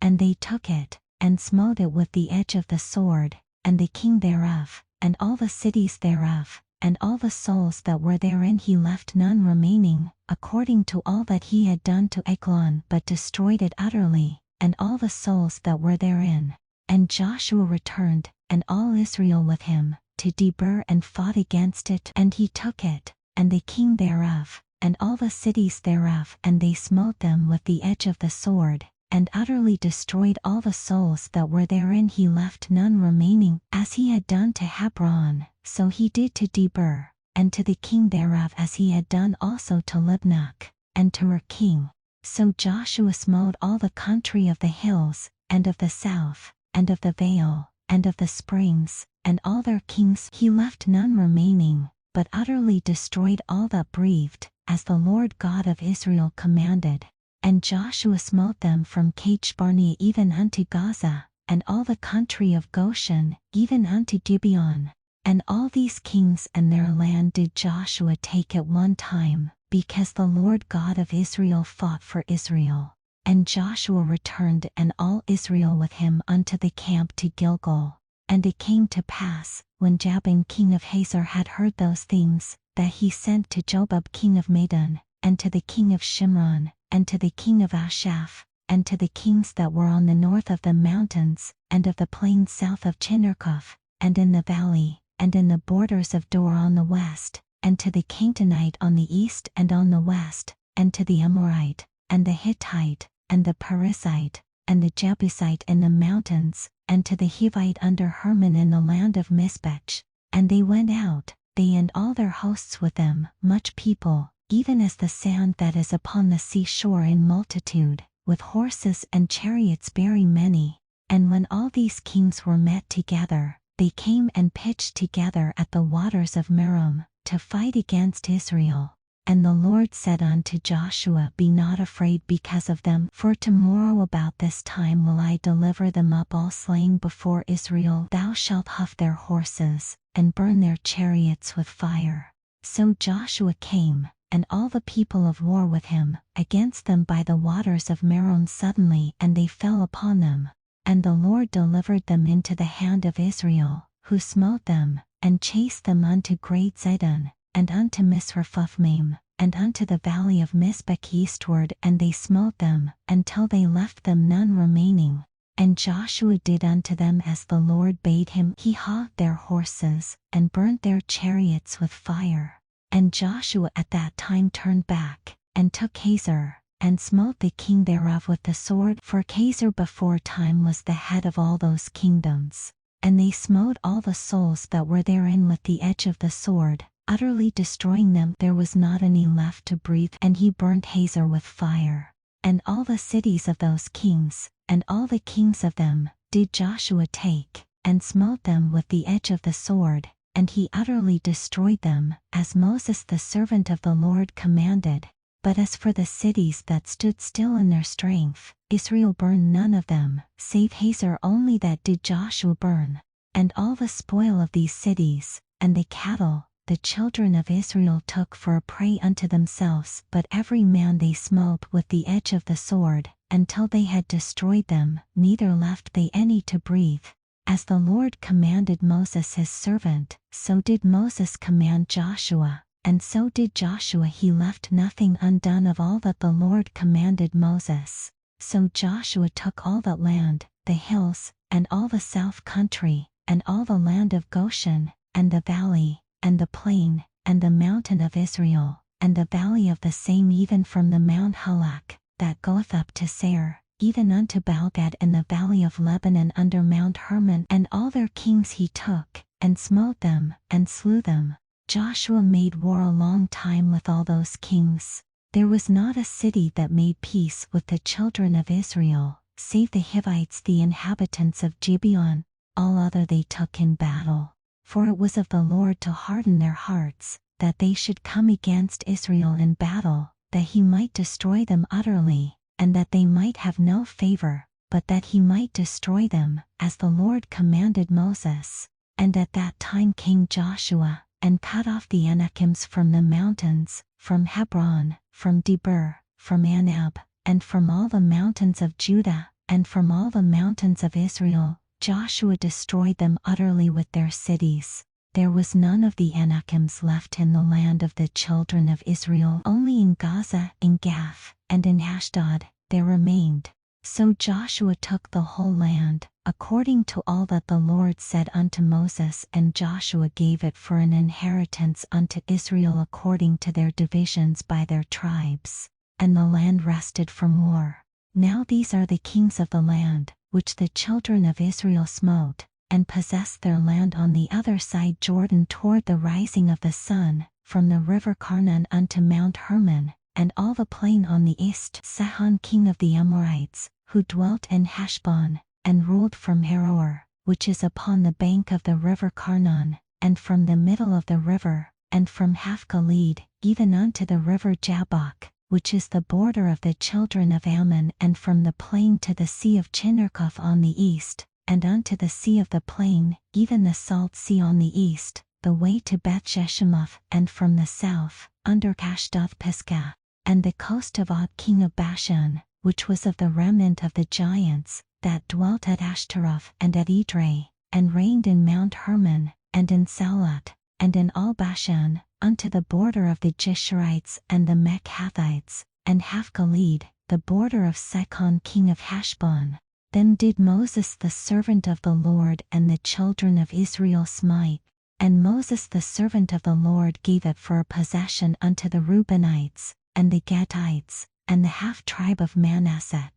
and they took it, and smote it with the edge of the sword, and the king thereof, and all the cities thereof, and all the souls that were therein he left none remaining, according to all that he had done to Eglon, but destroyed it utterly, and all the souls that were therein. And Joshua returned, and all Israel with him, to Debir, and fought against it, and he took it, and the king thereof, and all the cities thereof, and they smote them with the edge of the sword, and utterly destroyed all the souls that were therein he left none remaining. As he had done to Hebron, so he did to Debir, and to the king thereof, as he had done also to Libnah, and to her king. So Joshua smote all the country of the hills, and of the south, and of the vale, and of the springs, and all their kings he left none remaining, but utterly destroyed all that breathed, as the Lord God of Israel commanded. And Joshua smote them from Kadesh-barnea even unto Gaza, and all the country of Goshen, even unto Gibeon. And all these kings and their land did Joshua take at one time, because the Lord God of Israel fought for Israel. And Joshua returned, and all Israel with him, unto the camp to Gilgal. And it came to pass, when Jabin king of Hazor had heard those things, that he sent to Jobab king of Madon, and to the king of Shimron, and to the king of Ashaph, and to the kings that were on the north of the mountains, and of the plains south of Chinnerkoth, and in the valley, and in the borders of Dor on the west, and to the Canaanite on the east and on the west, and to the Amorite, and the Hittite, and the Perizzite, and the Jebusite in the mountains, and to the Hivite under Hermon in the land of Mispech. And they went out, they and all their hosts with them, much people, even as the sand that is upon the seashore in multitude, with horses and chariots very many. And when all these kings were met together, they came and pitched together at the waters of Merom, to fight against Israel. And the Lord said unto Joshua, Be not afraid because of them, for tomorrow about this time will I deliver them up all slain before Israel. Thou shalt huff their horses, and burn their chariots with fire. So Joshua came, and all the people of war with him, against them by the waters of Merom suddenly, and they fell upon them. And the Lord delivered them into the hand of Israel, who smote them, and chased them unto great Zidon, and unto Misrephothmaim, and unto the valley of Mispech eastward, and they smote them, until they left them none remaining. And Joshua did unto them as the Lord bade him. He houghed their horses, and burnt their chariots with fire. And Joshua at that time turned back, and took Hazor, and smote the king thereof with the sword, for Hazor before time was the head of all those kingdoms. And they smote all the souls that were therein with the edge of the sword, utterly destroying them. There was not any left to breathe, and he burnt Hazor with fire. And all the cities of those kings, and all the kings of them, did Joshua take, and smote them with the edge of the sword, and he utterly destroyed them, as Moses the servant of the Lord commanded. But as for the cities that stood still in their strength, Israel burned none of them, save Hazor only that did Joshua burn. And all the spoil of these cities, and the cattle, the children of Israel took for a prey unto themselves, but every man they smote with the edge of the sword, until they had destroyed them, neither left they any to breathe. As the Lord commanded Moses his servant, so did Moses command Joshua, and so did Joshua. He left nothing undone of all that the Lord commanded Moses. So Joshua took all that land, the hills, and all the south country, and all the land of Goshen, and the valley, and the plain, and the mountain of Israel, and the valley of the same, even from the Mount Halak, that goeth up to Seir, even unto Baalgad in the valley of Lebanon under Mount Hermon, and all their kings he took, and smote them, and slew them. Joshua made war a long time with all those kings. There was not a city that made peace with the children of Israel, save the Hivites, the inhabitants of Gibeon. All other they took in battle. For it was of the Lord to harden their hearts, that they should come against Israel in battle, that he might destroy them utterly, and that they might have no favor, but that he might destroy them, as the Lord commanded Moses. And at that time came Joshua, and cut off the Anakims from the mountains, from Hebron, from Debir, from Anab, and from all the mountains of Judah, and from all the mountains of Israel. Joshua destroyed them utterly with their cities. There was none of the Anakims left in the land of the children of Israel. Only in Gaza, in Gath, and in Ashdod, there remained. So Joshua took the whole land, according to all that the Lord said unto Moses, and Joshua gave it for an inheritance unto Israel according to their divisions by their tribes. And the land rested from war. Now these are the kings of the land, which the children of Israel smote, and possessed their land on the other side Jordan toward the rising of the sun, from the river Karnon unto Mount Hermon, and all the plain on the east. Sihon king of the Amorites, who dwelt in Heshbon, and ruled from Haror, which is upon the bank of the river Karnon, and from the middle of the river, and from Haphgaled, even unto the river Jabbok, which is the border of the children of Ammon, and from the plain to the sea of Chinnerkoth on the east, and unto the sea of the plain, even the salt sea on the east, the way to Beth-Jeshimoth, and from the south, under Ashdod-Pisgah, and the coast of Og king of Bashan, which was of the remnant of the giants, that dwelt at Ashtaroth and at Edrei, and reigned in Mount Hermon, and in Salat, and in all Bashan, unto the border of the Geshurites and the Mekhathites, and Haphgaled, the border of Sihon king of Heshbon. Then did Moses the servant of the Lord and the children of Israel smite. And Moses the servant of the Lord gave it for a possession unto the Reubenites, and the Gadites, and the half-tribe of Manasseh.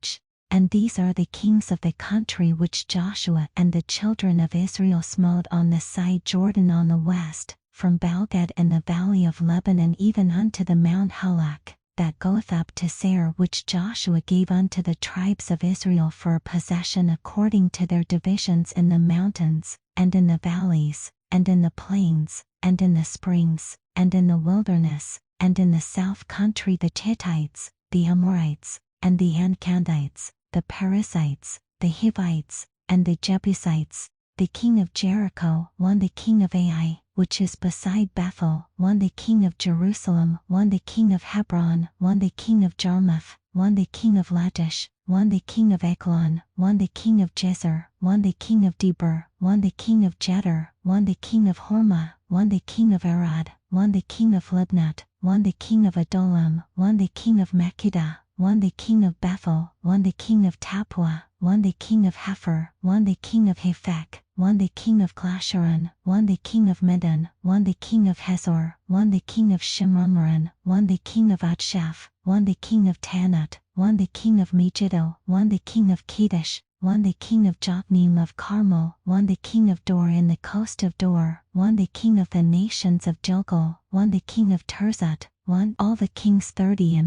And these are the kings of the country which Joshua and the children of Israel smote on the side Jordan on the west, from Baalgad in the valley of Lebanon even unto the Mount Halak, that goeth up to Seir, which Joshua gave unto the tribes of Israel for a possession according to their divisions in the mountains, and in the valleys, and in the plains, and in the springs, and in the wilderness, and in the south country the Hittites, the Amorites, and the Ankandites, the Perizzites, the Hivites, and the Jebusites. The king of Jericho, one the king of Ai, which is beside Bethel, one the king of Jerusalem, one the king of Hebron, one the king of Jarmuth, one the king of Lachish, one the king of Eglon, one the king of Jezer, one the king of Debir, one the king of Jeder, one the king of Hormah, one the king of Arad, one the king of Libnat, one the king of Adullam, one the king of Makkedah, one the king of Bethel, one the king of Tappuah, one the king of Hepher, one the king of Hephek, one the king of Glasharon, one the king of Medan, one the king of Hazor, one the king of Shemramran, one the king of Atshaph, one the king of Tanat, one the king of Megiddo, one the king of Kedesh, one the king of Jokneam of Carmel, one the king of Dor in the coast of Dor, one the king of the nations of Gilgal, one the king of Tirzat, one all the kings 30.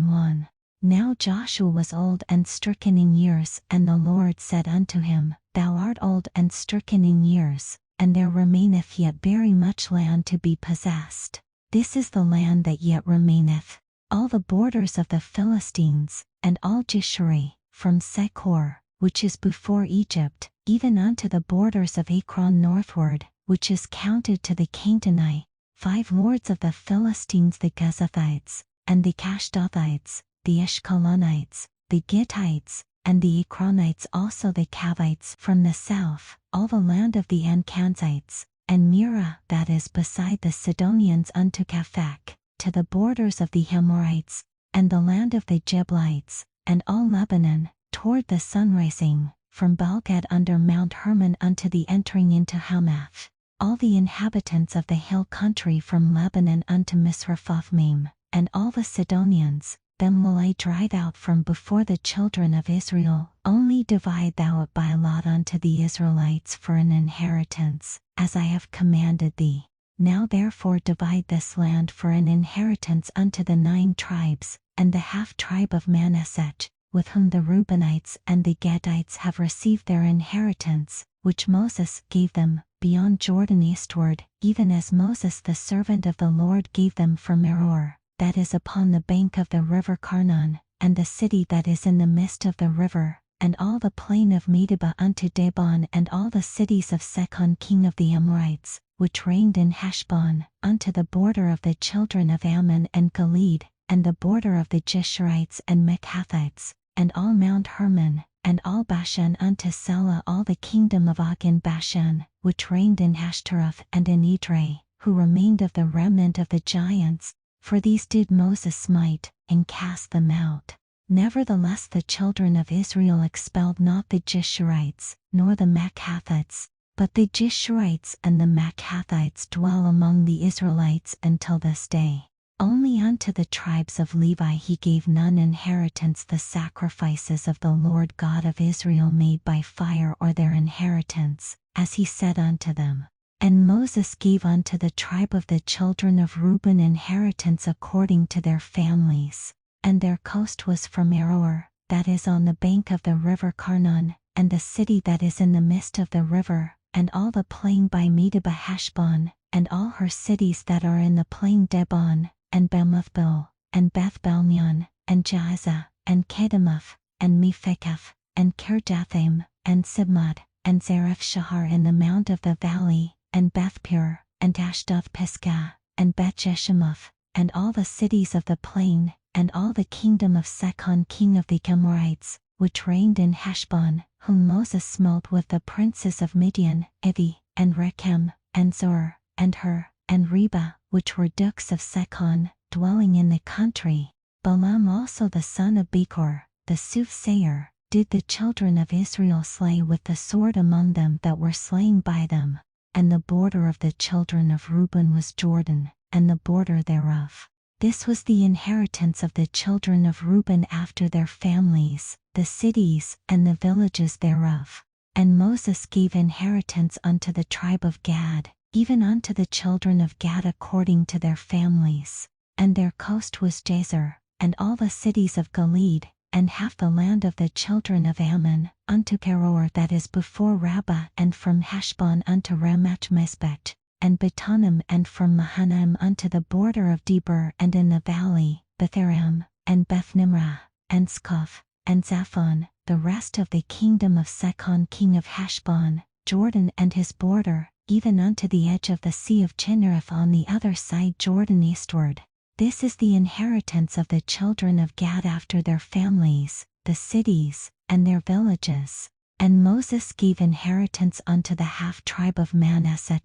Now Joshua was old and stricken in years, and the Lord said unto him, Thou art old and stricken in years, and there remaineth yet very much land to be possessed. This is the land that yet remaineth. all the borders of the Philistines, and all Geshuri, from Sekor, which is before Egypt, even unto the borders of Ekron northward, which is counted to the Canaanite, 5 lords of the Philistines, the Gezathites, and the Cashdothites, the Ashkelonites, the Gittites, and the Ekronites, also the Cavites from the south, all the land of the Ankanzites, and Mira, that is beside the Sidonians, unto Kaphek, to the borders of the Amorites, and the land of the Jebusites, and all Lebanon, toward the sunrising, from Baalgad under Mount Hermon unto the entering into Hamath, all the inhabitants of the hill country from Lebanon unto Misrephothmaim, and all the Sidonians, them will I drive out from before the children of Israel. Only divide thou it by lot unto the Israelites for an inheritance, as I have commanded thee. Now therefore divide this land for an inheritance unto the 9 tribes, and the half tribe of Manasseh, with whom the Reubenites and the Gadites have received their inheritance, which Moses gave them, beyond Jordan eastward, even as Moses the servant of the Lord gave them from Meror, that is upon the bank of the river Karnon, and the city that is in the midst of the river, and all the plain of Medeba unto Dibon, and all the cities of Sechon king of the Amorites, which reigned in Heshbon, unto the border of the children of Ammon and Gilead, and the border of the Geshurites and Mekathites, and all Mount Hermon, and all Bashan unto Selah, all the kingdom of Og in Bashan, which reigned in Ashtaroth and in Edrei, who remained of the remnant of the giants, for these did Moses smite, and cast them out. Nevertheless the children of Israel expelled not the Geshurites, nor the Mekathites, but the Geshurites and the Mekathites dwell among the Israelites until this day. Only unto the tribes of Levi he gave none inheritance, the sacrifices of the Lord God of Israel made by fire, or their inheritance, as he said unto them. And Moses gave unto the tribe of the children of Reuben inheritance according to their families, and their coast was from Aroer, that is on the bank of the river Karnon, and the city that is in the midst of the river, and all the plain by Medeba Heshbon, and all her cities that are in the plain Dibon, and Bemuthbil, and Beth-Belmion, and Jaza, and Kedemoth, and Mepheketh, and Kirjathaim, and Sibmad, and Zareth-Shahar in the mount of the valley, and Bethpur, and Ashdoth-Pisgah, and Beth-Jeshimoth, and all the cities of the plain, and all the kingdom of Sechon king of the Amorites, which reigned in Heshbon, whom Moses smote with the princes of Midian, Evi, and Rechem, and Zor, and Hur, and Reba, which were dukes of Sechon, dwelling in the country. Balaam also the son of Becher, the soothsayer, did the children of Israel slay with the sword among them that were slain by them. And the border of the children of Reuben was Jordan, and the border thereof. This was the inheritance of the children of Reuben after their families, the cities, and the villages thereof. And Moses gave inheritance unto the tribe of Gad, even unto the children of Gad according to their families. And their coast was Jazer, and all the cities of Gilead, and half the land of the children of Ammon, unto Keror that is before Rabbah, and from Heshbon unto Ramath-Mezbech, and Betonim, and from Mahanaim unto the border of Debir, and in the valley, Betharam, and Beth-Nimrah, and Skoth, and Zaphon, the rest of the kingdom of Sechon king of Heshbon, Jordan and his border, even unto the edge of the sea of Chinnereth on the other side Jordan eastward. This is the inheritance of the children of Gad after their families, the cities, and their villages. And Moses gave inheritance unto the half-tribe of Manasseh,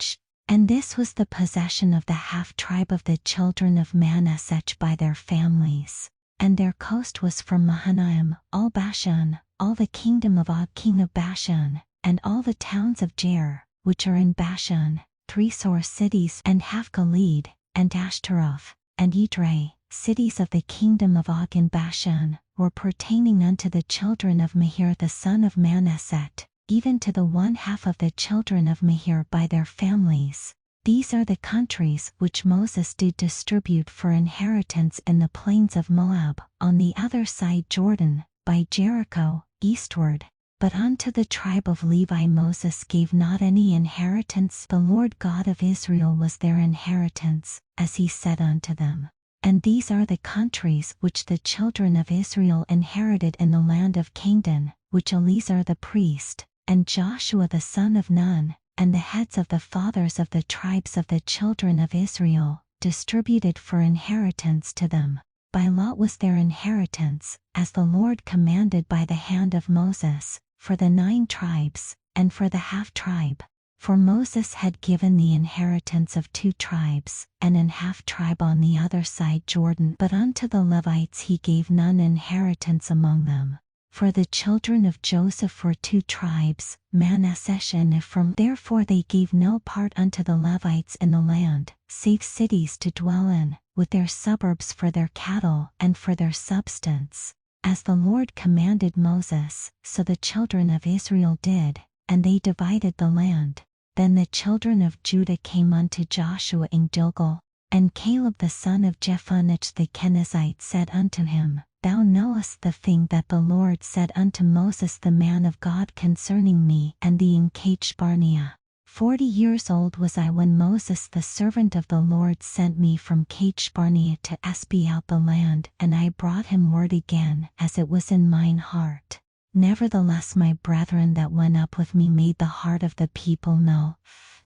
and this was the possession of the half-tribe of the children of Manasseh by their families. And their coast was from Mahanaim, all Bashan, all the kingdom of Og king of Bashan, and all the towns of Jair, which are in Bashan, 70 cities, and half Gilead, and Ashtaroth, and Edrei, cities of the kingdom of Og in Bashan, were pertaining unto the children of Mehir the son of Manasseh, even to the 1/2 of the children of Mehir by their families. These are the countries which Moses did distribute for inheritance in the plains of Moab, on the other side Jordan, by Jericho, eastward. But unto the tribe of Levi Moses gave not any inheritance. The Lord God of Israel was their inheritance, as he said unto them. And these are the countries which the children of Israel inherited in the land of Canaan, which Eleazar the priest, and Joshua the son of Nun, and the heads of the fathers of the tribes of the children of Israel, distributed for inheritance to them. By lot was their inheritance, as the Lord commanded by the hand of Moses, for the 9 tribes, and for the half-tribe. For Moses had given the inheritance of 2 tribes, and an half-tribe on the other side Jordan, but unto the Levites he gave none inheritance among them. For the children of Joseph were 2 tribes, Manasseh and Ephraim. Therefore they gave no part unto the Levites in the land, save cities to dwell in, with their suburbs for their cattle and for their substance. As the Lord commanded Moses, so the children of Israel did, and they divided the land. Then the children of Judah came unto Joshua in Gilgal, and Caleb the son of Jephunneh the Kenizzite said unto him, Thou knowest the thing that the Lord said unto Moses the man of God concerning me and thee in Kadesh Barnea. 40 years old was I when Moses the servant of the Lord sent me from Kadesh Barnea to espy out the land, and I brought him word again, as it was in mine heart. Nevertheless my brethren that went up with me made the heart of the people know,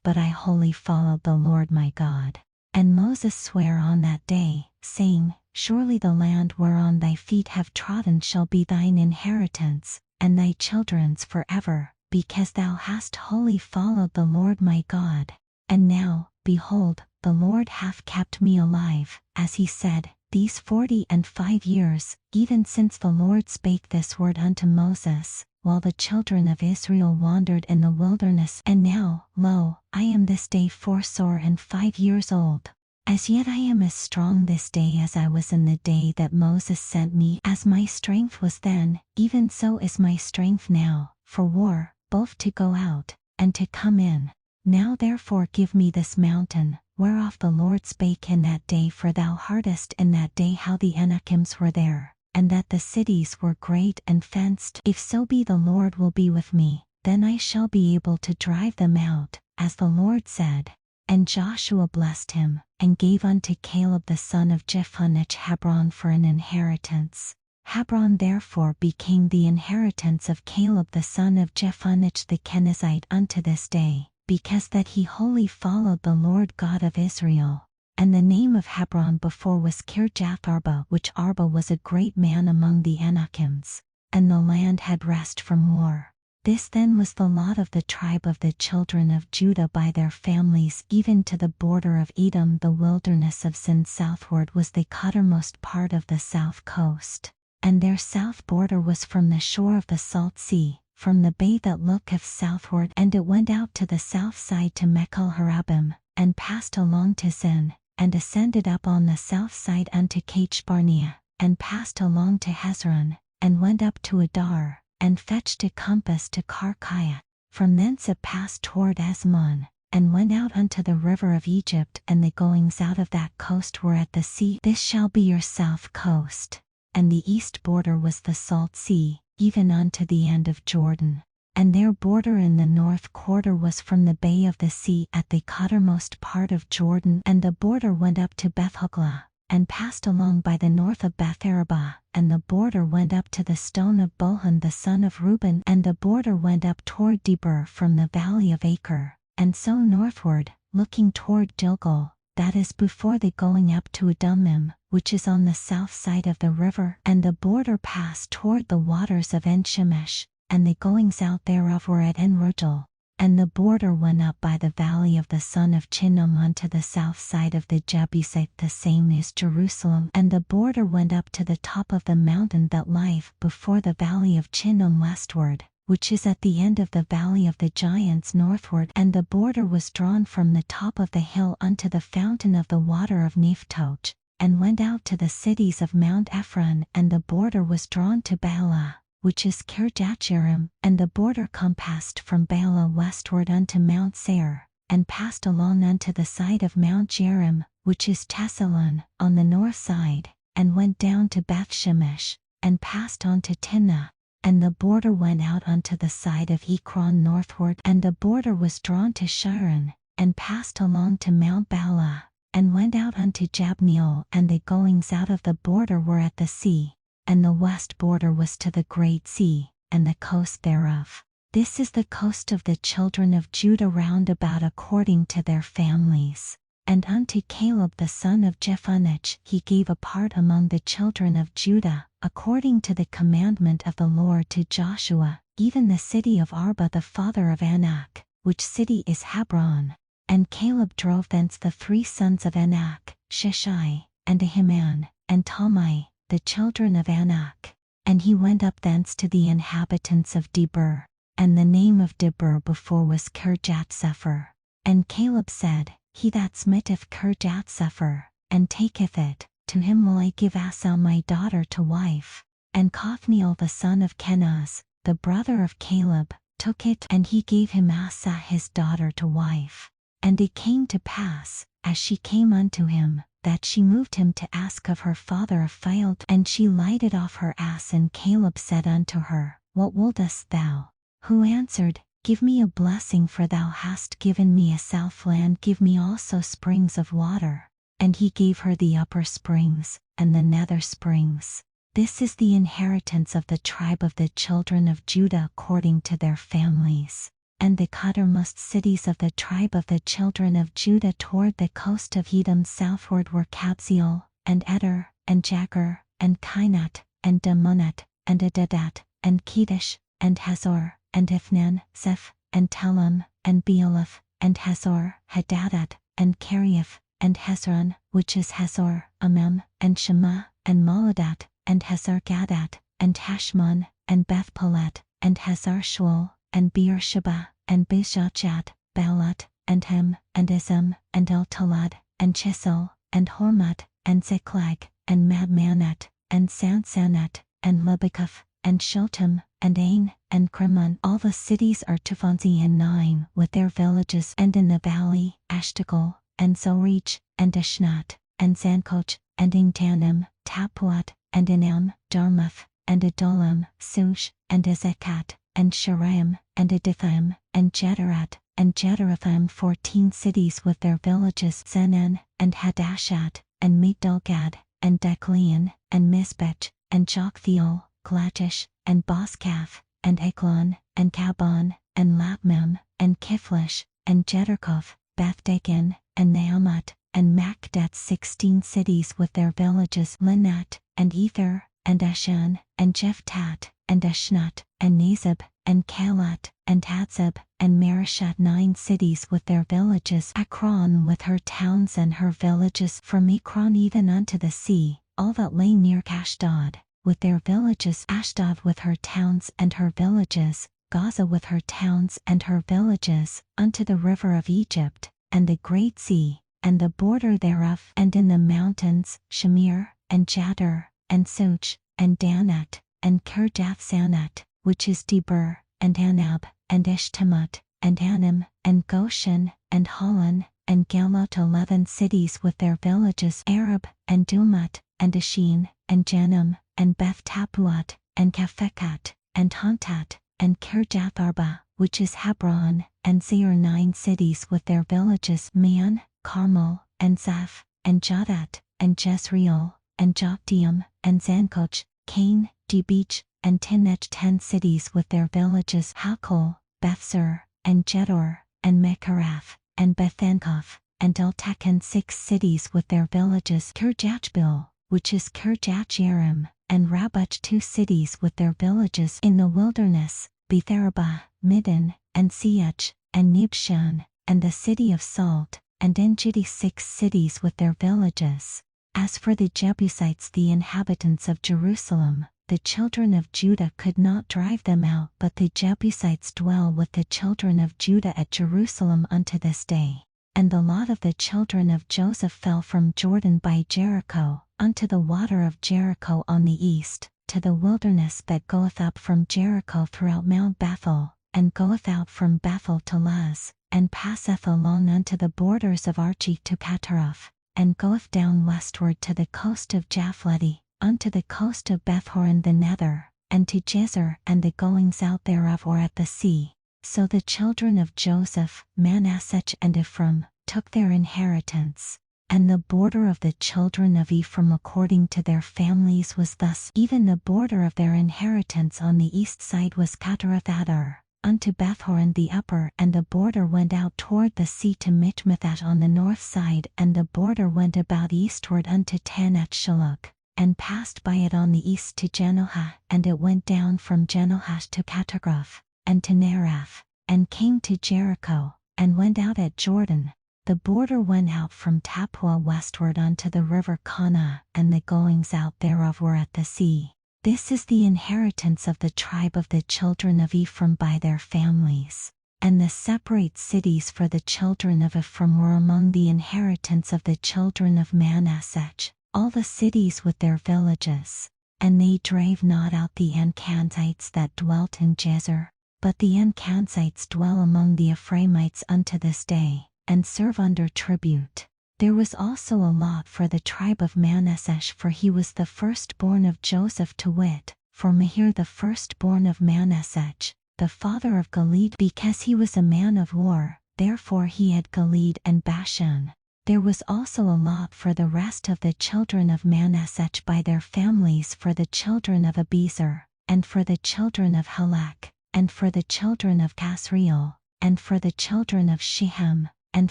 but I wholly followed the Lord my God. And Moses sware on that day, saying, Surely the land whereon thy feet have trodden shall be thine inheritance, and thy children's forever, because thou hast wholly followed the Lord my God. And now, behold, the Lord hath kept me alive, as he said, these 45 years, even since the Lord spake this word unto Moses, while the children of Israel wandered in the wilderness. And now, lo, I am this day 45 years old. As yet I am as strong this day as I was in the day that Moses sent me. As my strength was then, even so is my strength now, for war, both to go out, and to come in. Now therefore give me this mountain, whereof the Lord spake in that day, for thou heardest in that day how the Anakims were there, and that the cities were great and fenced. If so be the Lord will be with me, then I shall be able to drive them out, as the Lord said. And Joshua blessed him, and gave unto Caleb the son of Jephunneh Hebron for an inheritance. Hebron therefore became the inheritance of Caleb the son of Jephunneh the Kenizzite unto this day, because that he wholly followed the Lord God of Israel. And the name of Hebron before was Kirjath-arba, which Arba was a great man among the Anakims, and the land had rest from war. This then was the lot of the tribe of the children of Judah by their families, even to the border of Edom. The wilderness of Sin southward was the uttermost part of the south coast, and their south border was from the shore of the salt sea, from the bay that looketh southward, and it went out to the south side to Mechel Harabim, and passed along to Zin, and ascended up on the south side unto Kadesh Barnea, and passed along to Hezron, and went up to Adar, and fetched a compass to Karkiah. From thence it passed toward Asmon, and went out unto the river of Egypt, and the goings out of that coast were at the sea. This shall be your south coast. And the east border was the salt sea, even unto the end of Jordan. And their border in the north quarter was from the bay of the sea at the uttermost part of Jordan. And the border went up to Bethhoglah, and passed along by the north of Beth-araba, and the border went up to the stone of Bohan the son of Reuben, and the border went up toward Debir from the valley of Acre, and so northward, looking toward Gilgal, that is before the going up to Adumim, which is on the south side of the river. And the border passed toward the waters of En-shemesh, and the goings out thereof were at En-rogel. And the border went up by the valley of the son of Chinnom unto the south side of the Jebusite, the same is Jerusalem. And the border went up to the top of the mountain that lieth before the valley of Chinnom westward, which is at the end of the valley of the giants northward. And the border was drawn from the top of the hill unto the fountain of the water of Nephtoch, and went out to the cities of Mount Ephron. And the border was drawn to Baalah, which is Kirjath-jearim, and the border compassed from Baalah westward unto Mount Seir, and passed along unto the side of Mount Jearim, which is Chesalon, on the north side, and went down to Beth-shemesh, and passed on to Timnah. And the border went out unto the side of Ekron northward, and the border was drawn to Sharon, and passed along to Mount Baalah, and went out unto Jabneel, and the goings out of the border were at the sea, and the west border was to the great sea, and the coast thereof. This is the coast of the children of Judah round about according to their families. And unto Caleb the son of Jephunneh he gave a part among the children of Judah, according to the commandment of the Lord to Joshua, even the city of Arba the father of Anak, which city is Hebron. And Caleb drove thence the 3 sons of Anak, Sheshai, and Ahiman, and Talmai, the children of Anak. And he went up thence to the inhabitants of Debir, and the name of Debir before was Kirjath-sepher. And Caleb said, He that smitteth Kirjath-sepher, and taketh it, to him will I give Asau my daughter to wife. And Othniel the son of Kenaz, the brother of Caleb, took it, and he gave him Asa his daughter to wife. And it came to pass, as she came unto him, that she moved him to ask of her father a field, and she lighted off her ass. And Caleb said unto her, What wouldest thou? Who answered, Give me a blessing, for thou hast given me a southland, give me also springs of water. And he gave her the upper springs, and the nether springs. This is the inheritance of the tribe of the children of Judah according to their families. And the uttermost cities of the tribe of the children of Judah toward the coast of Edom southward were Kabzeel, and Eder, and Jagur, and Kinat, and Damonat, and Adadat, and Kedesh, and Hazor, and Ithnan, Zeph, and Telem, and Bealoth, and Hazor, Hadadat, and Keriath, and Hezron, which is Hazor, Amem, and Shema, and Moladat, and Hazar-Gadat, and Tashmon, and Beth-Pelet, and Hazar-Shual, and Beersheba, and Bijajat, Baalat, and Hem, and Izem, and El-Talad, and Chisel, and Hormat, and Ziklag, and Madmanat, and Sansanet, and Lebekah, and Shiltim, and Ain, and Krimmon. All the cities are 209 with their villages, and in the valley, Ashtagal, and Zorich, and Ashnat, and Zankoch, and Ingtanim, Tapuat, and Enam, Jarmuth, and Adullam, Sush, and Ezekat, and Sharaim, and Adithaim, and Jeterat, and Jeterathim, 14 cities with their villages, Zenan, and Hadashat, and Migdalgad, and Decleon, and Mizbech, and Joktheel, Glachish, and Boskath, and Eglon, and Kabon, and Labmem, and Kiflish, and Jederkoth, Bethdagon, and Naamat, and Makdat, 16 cities with their villages, Linat, and Ether, and Ashan, and Jephtat, and Ashnat, and Nezib, and Kalat, and Hadzib, and Marishat, 9 cities with their villages, Akron with her towns and her villages, from Ekron even unto the sea, all that lay near Ashdod, with their villages, Ashdod with her towns and her villages, Gaza with her towns and her villages, unto the river of Egypt, and the great sea, and the border thereof, and in the mountains, Shamir, and Jadir, and Such, and Danat, and Kirjath-Sanat, which is Debir, and Anab, and Ishtamut, and Anim, and Goshen, and Holon, and Galot, 11 cities with their villages, Arab, and Dumat, and Ashin, and Janam, and Beth-Tapuat, and Kaphekhat, and Hantat, and Kirjath-Arba, which is Hebron, and Seir, 9 cities with their villages, Man, Carmel, and Zaph, and Jadat, and Jezreel, and Jokdeam, and Zankoch, Cain, Debech, and Tinech, 10 cities with their villages, Hakol, Bethsur, and Jedor, and Mecharath, and Bethankoth, and Eltekon, 6 cities with their villages, Kirjatbil, which is Kirjath-Jearim, and Rabbach, 2 cities with their villages in the wilderness, Betharaba, Middin, and Siach, and Nibshan, and the city of Salt, and Engedi, 6 cities with their villages. As for the Jebusites, the inhabitants of Jerusalem, the children of Judah could not drive them out, but the Jebusites dwell with the children of Judah at Jerusalem unto this day. And the lot of the children of Joseph fell from Jordan by Jericho, unto the water of Jericho on the east, to the wilderness that goeth up from Jericho throughout Mount Bethel, and goeth out from Bethel to Luz, and passeth along unto the borders of Archi to Cataroth, and goeth down westward to the coast of Japhleti, unto the coast of Bethhoron the nether, and to Jezer, and the goings out thereof were at the sea. So the children of Joseph, Manasseh and Ephraim, took their inheritance. And the border of the children of Ephraim according to their families was thus. Even the border of their inheritance on the east side was Catarath-adar, unto Bethhoron the upper, and the border went out toward the sea to Michmethat on the north side, and the border went about eastward unto Taanath-shaluk, and passed by it on the east to Jenohah, and it went down from Jenohah to Catarath, and to Nerath, and came to Jericho, and went out at Jordan. The border went out from Tappuah westward unto the river Kanah, and the goings out thereof were at the sea. This is the inheritance of the tribe of the children of Ephraim by their families. And the separate cities for the children of Ephraim were among the inheritance of the children of Manasseh, all the cities with their villages. And they drave not out the Ankanzites that dwelt in Jezer, but the Ankanzites dwell among the Ephraimites unto this day, and serve under tribute. There was also a lot for the tribe of Manasseh, for he was the firstborn of Joseph, to wit, for Mahir the firstborn of Manasseh, the father of Gilead, because he was a man of war, therefore he had Gilead and Bashan. There was also a lot for the rest of the children of Manasseh by their families, for the children of Abiezer, and for the children of Helek, and for the children of Casriel, and for the children of Shehem, and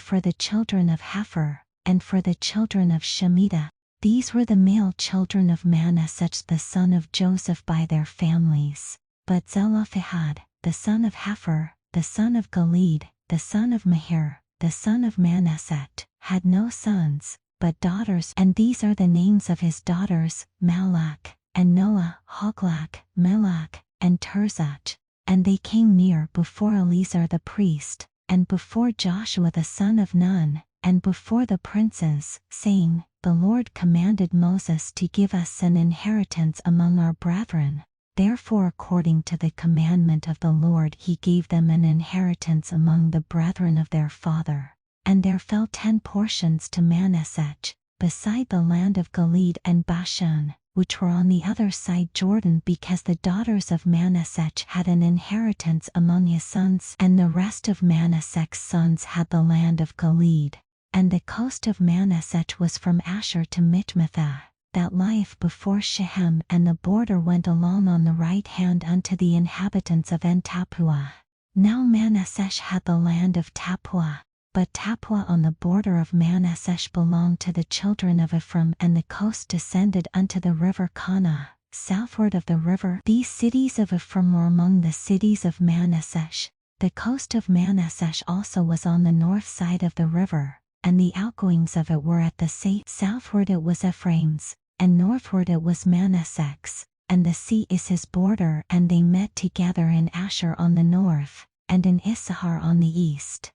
for the children of Hepher, and for the children of Shemitah. These were the male children of Manasseh the son of Joseph by their families. But Zelophehad, the son of Hepher, the son of Gilead, the son of Mahir, the son of Manasseh, had no sons, but daughters, and these are the names of his daughters, Malach, and Noah, Hoglak, Melach, and Tirzah. And they came near before Eleazar the priest, and before Joshua the son of Nun, and before the princes, saying, The Lord commanded Moses to give us an inheritance among our brethren. Therefore according to the commandment of the Lord he gave them an inheritance among the brethren of their father. And there fell 10 portions to Manasseh, beside the land of Gilead and Bashan, which were on the other side Jordan, because the daughters of Manasseh had an inheritance among his sons, and the rest of Manasseh's sons had the land of Gilead. And the coast of Manasseh was from Asher to Michmethah, that lieth before Shechem, and the border went along on the right hand unto the inhabitants of En-tappuah. Now Manasseh had the land of Tappuah, but Tappuah on the border of Manasseh belonged to the children of Ephraim, and the coast descended unto the river Kanah, southward of the river. These cities of Ephraim were among the cities of Manasseh. The coast of Manasseh also was on the north side of the river, and the outgoings of it were at the sea. Southward it was Ephraim's, and northward it was Manasseh's, and the sea is his border. And they met together in Asher on the north, and in Issachar on the east.